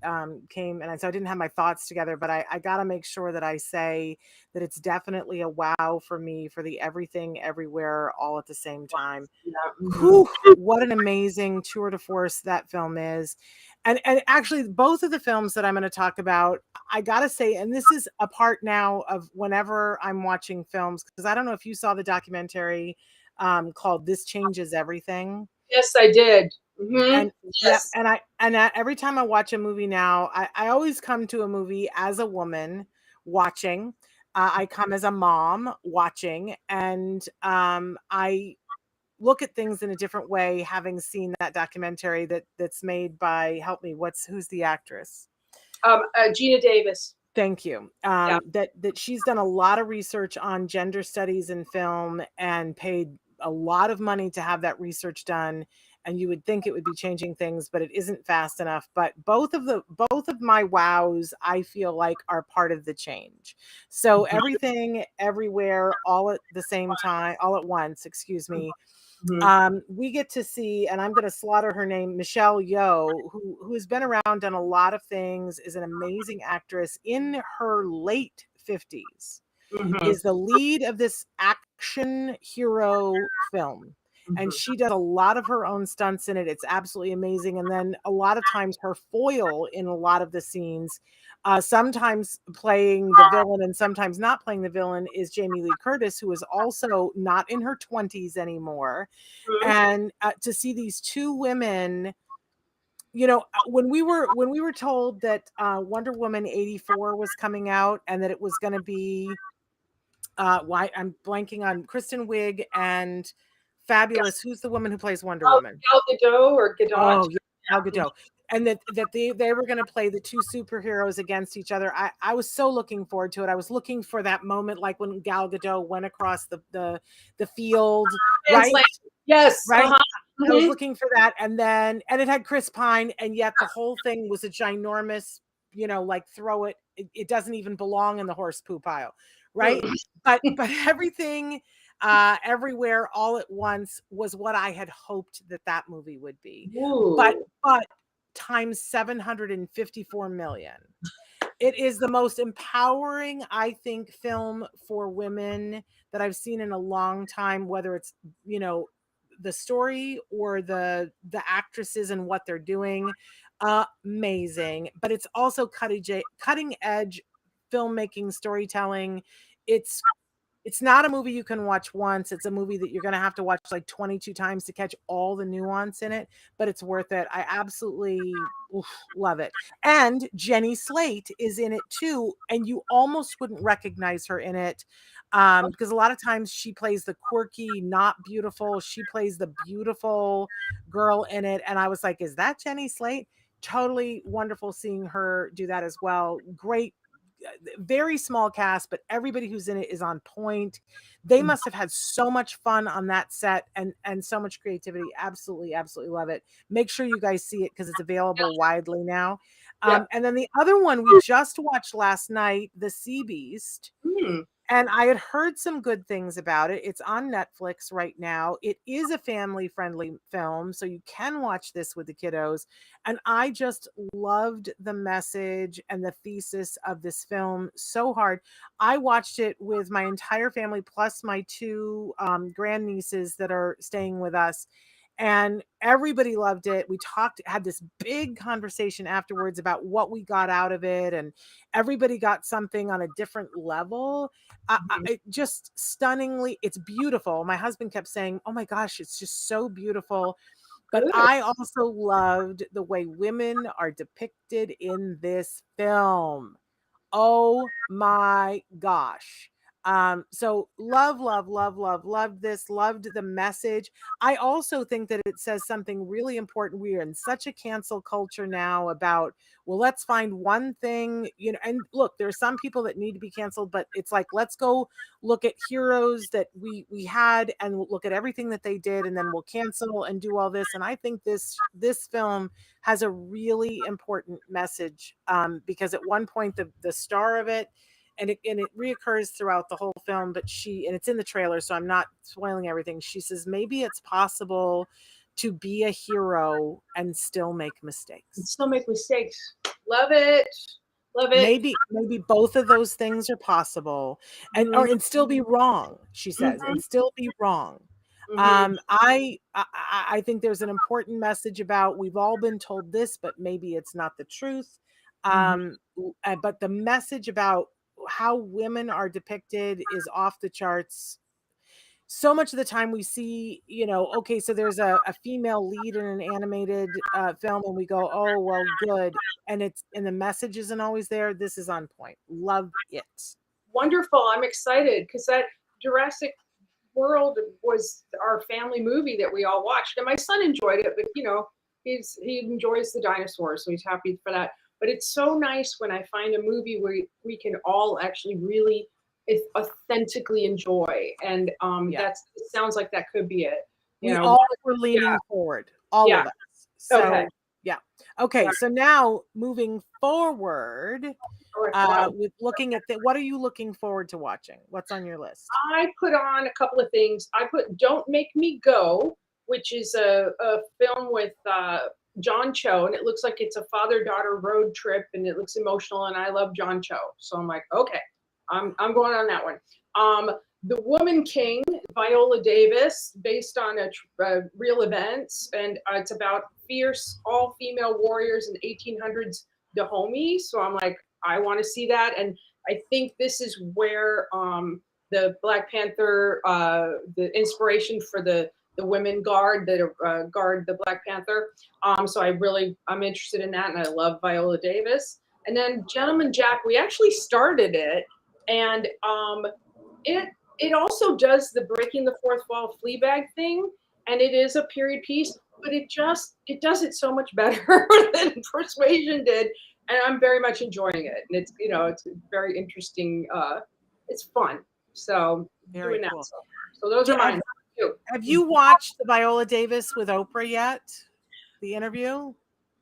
[SPEAKER 2] came, and so I didn't have my thoughts together, but I got to make sure that I say that it's definitely a wow for me for the everything, everywhere, all at the same time.
[SPEAKER 1] Yeah. Mm-hmm.
[SPEAKER 2] Whew, what an amazing tour de force that film is. And actually, both of the films that I'm going to talk about, I got to say, and this is a part now of whenever I'm watching films, because I don't know if you saw the documentary called This Changes Everything.
[SPEAKER 1] Yes, I did. Mm-hmm.
[SPEAKER 2] And
[SPEAKER 1] yes.
[SPEAKER 2] Every time I watch a movie now, I always come to a movie as a woman watching. I come as a mom watching, and I look at things in a different way, having seen that documentary that's made by, help me, who's the actress?
[SPEAKER 1] Gina Davis.
[SPEAKER 2] Thank you. That she's done a lot of research on gender studies in film and paid a lot of money to have that research done. And you would think it would be changing things, but it isn't fast enough. But both of my wows, I feel like, are part of the change. So everything, everywhere, all at the same time, all at once, excuse me. We get to see, and I'm going to slaughter her name, Michelle Yeoh, who has been around, done a lot of things, is an amazing actress in her late 50s, is the lead of this action hero film. And she does a lot of her own stunts in it. It's absolutely amazing. And then a lot of times her foil in a lot of the scenes, sometimes playing the villain and sometimes not playing the villain, is Jamie Lee Curtis, who is also not in her 20s anymore. And to see these two women, when we were told that Wonder Woman 84 was coming out and that it was going to be why I'm blanking on Kristen Wiig and Fabulous. Who's the woman who plays Wonder Woman?
[SPEAKER 1] Gal Gadot or Gadot.
[SPEAKER 2] Oh, yeah, Gal Gadot. And that they were going to play the two superheroes against each other. I was so looking forward to it. I was looking for that moment, like when Gal Gadot went across the field, right?
[SPEAKER 1] Yes,
[SPEAKER 2] right. I was looking for that, and it had Chris Pine, and yet the whole thing was a ginormous, like throw it. It doesn't even belong in the horse poo pile, right? but everything, everywhere, all at once was what I had hoped that movie would be.
[SPEAKER 1] Ooh.
[SPEAKER 2] But times 754 million. It is the most empowering, I think, film for women that I've seen in a long time, whether it's, the story or the actresses and what they're doing. Amazing. But it's also cutting edge filmmaking, storytelling. It's not a movie you can watch once. It's a movie that you're going to have to watch like 22 times to catch all the nuance in it, but it's worth it. I absolutely love it. And Jenny Slate is in it too, and you almost wouldn't recognize her in it because a lot of times she plays the quirky, not beautiful. She plays the beautiful girl in it, and I was like, is that Jenny Slate? Totally wonderful seeing her do that as well. Great, very small cast, but everybody who's in it is on point. They must have had so much fun on that set and so much creativity. Absolutely love it. Make sure you guys see it because it's available widely now. And then the other one we just watched last night, The Sea Beast. And I had heard some good things about it. It's on Netflix right now. It is a family-friendly film, so you can watch this with the kiddos. And I just loved the message and the thesis of this film so hard. I watched it with my entire family, plus my two grandnieces that are staying with us. And everybody loved it. We had this big conversation afterwards about what we got out of it. And everybody got something on a different level. It just stunningly, it's beautiful. My husband kept saying, oh my gosh, it's just so beautiful. But I also loved the way women are depicted in this film. Oh my gosh. So loved this, loved the message. I also think that it says something really important. We are in such a cancel culture now about, well, let's find one thing, you know, and look, there are some people that need to be canceled, but it's like, let's go look at heroes that we had and look at everything that they did, and then we'll cancel and do all this. And I think this film has a really important message, because at one point the star of it, and it reoccurs throughout the whole film, but and it's in the trailer, so I'm not spoiling everything. She says maybe it's possible to be a hero and still make mistakes.
[SPEAKER 1] Still make mistakes. Love it. Love it.
[SPEAKER 2] Maybe both of those things are possible, and still be wrong, she says, and still be wrong. I think there's an important message about, we've all been told this, but maybe it's not the truth. But the message about how women are depicted is off the charts. So much of the time we see, you know, okay, so there's a female lead in an animated film, and we go, oh, well, good. And the message isn't always there. This is on point. Love it.
[SPEAKER 1] Wonderful. I'm excited because that Jurassic World was our family movie that we all watched, and my son enjoyed it, but you know, he enjoys the dinosaurs, so he's happy for that. But it's so nice when I find a movie where we can all actually really authentically enjoy, and it sounds like that could be it.
[SPEAKER 2] We all were leaning forward, all of us. So
[SPEAKER 1] okay.
[SPEAKER 2] Okay, so now moving forward, with looking at what are you looking forward to watching? What's on your list?
[SPEAKER 1] I put on a couple of things. I put Don't Make Me Go, which is a film with John Cho, and it looks like it's a father-daughter road trip, and it looks emotional, and I love John Cho. So I'm like, okay, I'm going on that one. The Woman King, Viola Davis, based on real events, and it's about fierce all-female warriors in 1800s Dahomey. So I'm like, I want to see that, and I think this is where the Black Panther, the inspiration for the women guard that guard the Black Panther. So I'm interested in that, and I love Viola Davis. And then Gentleman Jack, we actually started it, and it also does the breaking the fourth wall Fleabag thing, and it is a period piece, but it does it so much better than Persuasion did, and I'm very much enjoying it. And it's, you know, it's very interesting. It's fun. So
[SPEAKER 2] very cool.
[SPEAKER 1] So those are mine.
[SPEAKER 2] Have you watched the Viola Davis with Oprah yet? The interview?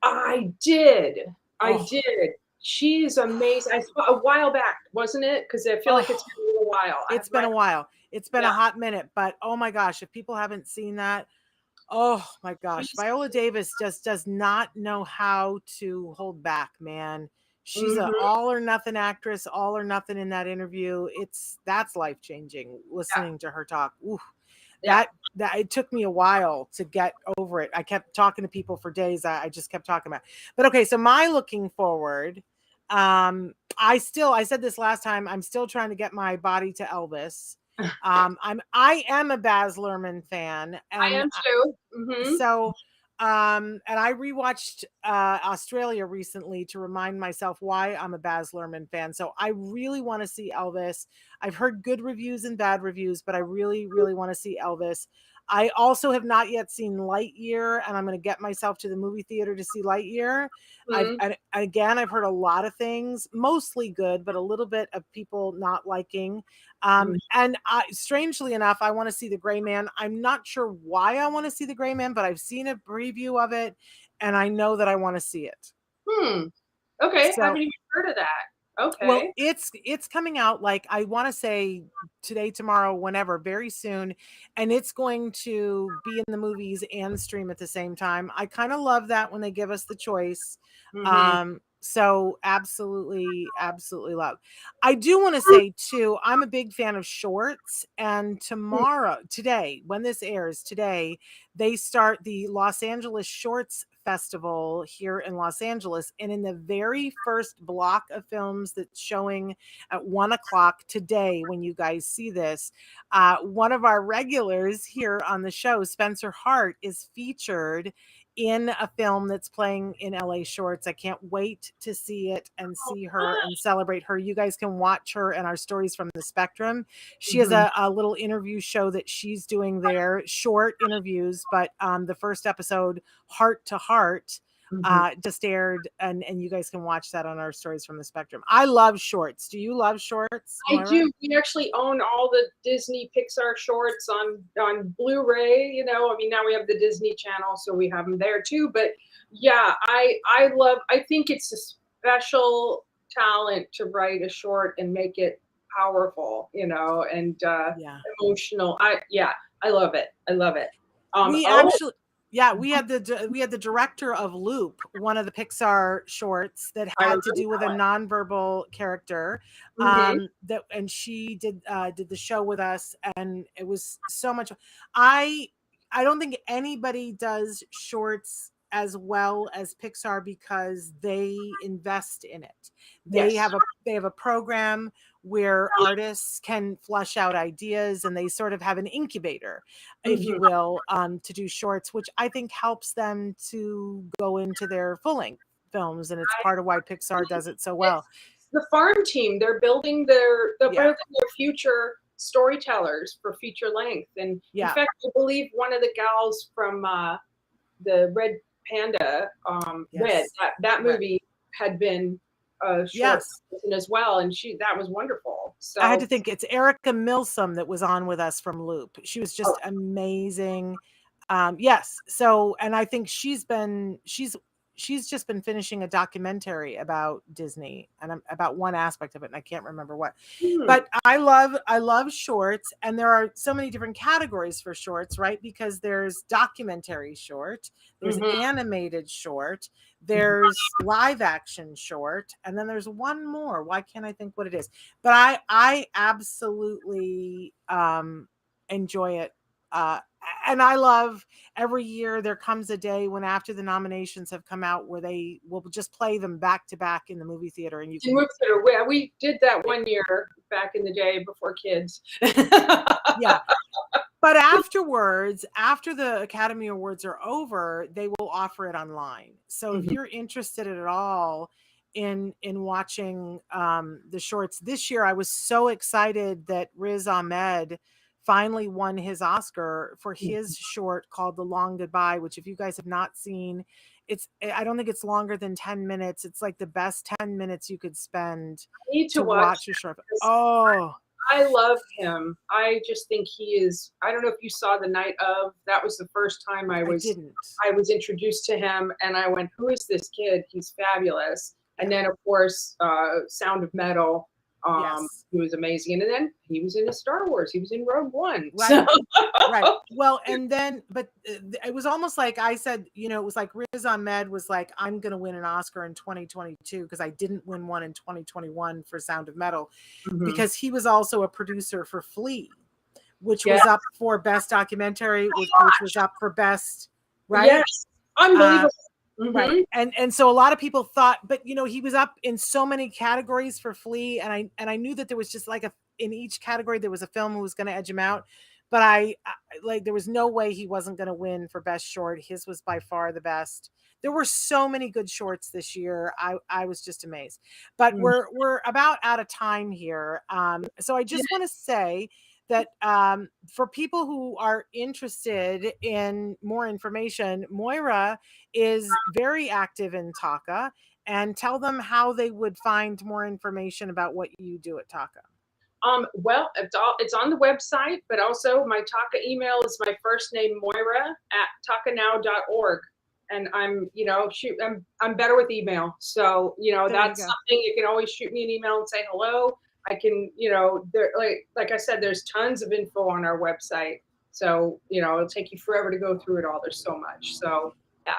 [SPEAKER 1] I did. I did. She's amazing. I saw a while back, wasn't it? Because I feel like it's been a little while.
[SPEAKER 2] It's been a while. It's been a hot minute, but oh my gosh, if people haven't seen that, oh my gosh, Viola Davis just does not know how to hold back, man. She's an all or nothing actress, all or nothing in that interview. That's life changing listening to her talk. Ooh. That it took me a while to get over it. I kept talking to people for days. I just kept talking about it. But okay, so my looking forward, I said this last time, I'm still trying to get my body to Elvis. I am a Baz Luhrmann fan, and
[SPEAKER 1] I am too.
[SPEAKER 2] So and I rewatched Australia recently to remind myself why I'm a Baz Luhrmann fan. So I really want to see Elvis. I've heard good reviews and bad reviews, but I really, really want to see Elvis. I also have not yet seen Lightyear, and I'm going to get myself to the movie theater to see Lightyear. I've heard a lot of things, mostly good, but a little bit of people not liking. And strangely enough, I want to see The Gray Man. I'm not sure why I want to see The Gray Man, but I've seen a preview of it, and I know that I want to see it.
[SPEAKER 1] Okay, so, haven't even heard of that. Okay.
[SPEAKER 2] Well, it's coming out, like, I want to say today, tomorrow, whenever, very soon, and it's going to be in the movies and stream at the same time. I kind of love that when they give us the choice. So absolutely love. I do want to say too, I'm a big fan of shorts, and today, when this airs today, they start the Los Angeles Shorts Festival here in Los Angeles. And in the very first block of films that's showing at 1:00 today, when you guys see this, one of our regulars here on the show, Spencer Hart, is featured in a film that's playing in LA Shorts. I can't wait to see it and see her and celebrate her. You guys can watch her in our Stories from the Spectrum. She has a little interview show that she's doing there, short interviews, but the first episode, Heart to Heart, just aired, and you guys can watch that on our Stories from the Spectrum. I love shorts. Do you love shorts, Moira?
[SPEAKER 1] I do. We actually own all the Disney Pixar shorts on Blu-ray. You know, I mean, now we have the Disney Channel, so we have them there too. But yeah, I love. I think it's a special talent to write a short and make it powerful. You know, and emotional. I love it. I love it.
[SPEAKER 2] We had the director of Loop, one of the Pixar shorts that had to do with a nonverbal character. And she did the show with us, and it was so much. I don't think anybody does shorts as well as Pixar because they invest in it. They have a program where artists can flush out ideas, and they sort of have an incubator, if you will, to do shorts, which I think helps them to go into their full-length films, and it's part of why Pixar does it so well.
[SPEAKER 1] It's the farm team. They're building their future storytellers for feature length. And in fact, I believe one of the gals from the Red Panda, Red, that movie had been short as well, and that was wonderful. So
[SPEAKER 2] I had to think it's Erica Milsom that was on with us from Loop. She was just amazing. So, and I think she's just been finishing a documentary about Disney and about one aspect of it, and I can't remember what. But I love shorts, and there are so many different categories for shorts, right? Because there's documentary short, there's animated short, there's live action short, and then there's one more. Why can't I think what it is? But I absolutely enjoy it. And I love every year there comes a day when after the nominations have come out where they will just play them back to back in the movie theater, and you can
[SPEAKER 1] we did that one year back in the day before kids.
[SPEAKER 2] But afterwards, after the Academy Awards are over, they will offer it online. So if you're interested at all in watching the shorts this year, I was so excited that Riz Ahmed finally won his Oscar for his short called The Long Goodbye, which if you guys have not seen, I don't think it's longer than 10 minutes. It's like the best 10 minutes you could spend
[SPEAKER 1] to watch
[SPEAKER 2] a short.
[SPEAKER 1] I love him. I just think he is. I don't know if you saw The Night Of. That was the first time I was introduced to him, and I went, "Who is this kid? He's fabulous." And then, of course, Sound of Metal. He was amazing, and then he was in a Star Wars. He was in Rogue One.
[SPEAKER 2] Right. Right. Well, and then, but it was almost like I said, it was like Riz Ahmed was like, I'm going to win an Oscar in 2022 because I didn't win one in 2021 for Sound of Metal, because he was also a producer for Flea, which was up for Best Documentary, which was up for Best, right?
[SPEAKER 1] Yes. Unbelievable.
[SPEAKER 2] Right. And so a lot of people thought, but he was up in so many categories for Flea, and I knew that there was just like in each category there was a film who was going to edge him out, but I there was no way he wasn't going to win for Best Short. His was by far the best. There were so many good shorts this year. I was just amazed. But we're about out of time here. So I just want to say that for people who are interested in more information, Moira is very active in TACA, and tell them how they would find more information about what you do at TACA.
[SPEAKER 1] Well, it's on the website, but also my TACA email is my first name, Moira @tacanow.org. And I'm better with email. So, that's something you can always shoot me an email and say hello. I can, there, like I said, there's tons of info on our website. So, it'll take you forever to go through it all. There's so much. So, yeah.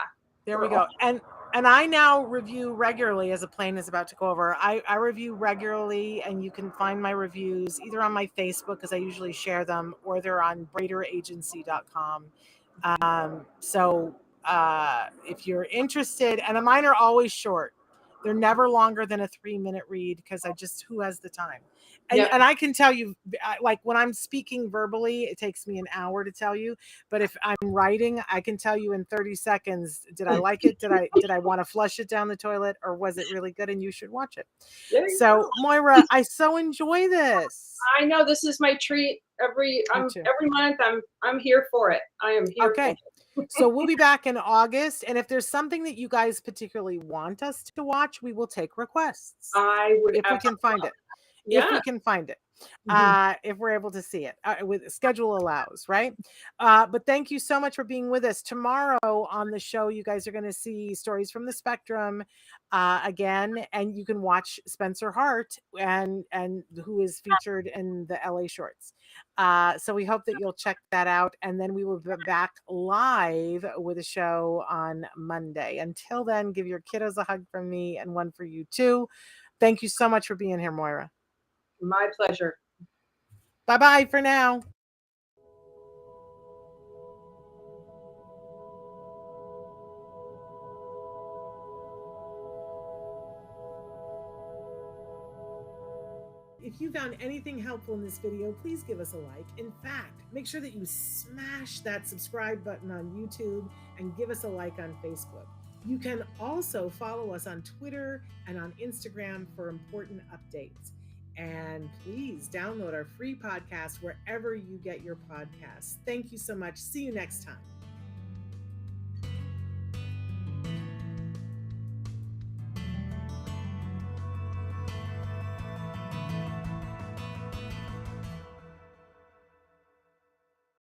[SPEAKER 2] There we go. And I now review regularly, as a plane is about to go over. I review regularly, and you can find my reviews either on my Facebook, because I usually share them, or they're on BraderAgency.com. So if you're interested, and mine are always short. They're never longer than a 3-minute read because who has the time? And,
[SPEAKER 1] Yeah.
[SPEAKER 2] and I can tell you, like when I'm speaking verbally, it takes me an hour to tell you. But if I'm writing, I can tell you in 30 seconds, did I like it? Did I want to flush it down the toilet, or was it really good? And you should watch it.
[SPEAKER 1] There you
[SPEAKER 2] So
[SPEAKER 1] go.
[SPEAKER 2] Moira, I so enjoy this.
[SPEAKER 1] I know this is my treat every month. I'm here for it. I am here
[SPEAKER 2] Okay.
[SPEAKER 1] for it.
[SPEAKER 2] So we'll be back in August. And if there's something that you guys particularly want us to watch, we will take requests.
[SPEAKER 1] I would
[SPEAKER 2] If we can find it.
[SPEAKER 1] Yeah.
[SPEAKER 2] If we can find it. If we're able to see it, with schedule allows, right? But thank you so much for being with us. Tomorrow on the show, you guys are going to see Stories from the Spectrum again, and you can watch Spencer Hart, and who is featured in the LA Shorts. So we hope that you'll check that out, and then we will be back live with a show on Monday. Until then, give your kiddos a hug from me and one for you too. Thank you so much for being here, Moira.
[SPEAKER 1] My pleasure.
[SPEAKER 2] Bye-bye for now. If you found anything helpful in this video, please give us a like. In fact, make sure that you smash that subscribe button on YouTube and give us a like on Facebook. You can also follow us on Twitter and on Instagram for important updates. And please download our free podcast wherever you get your podcasts. Thank you so much. See you next time.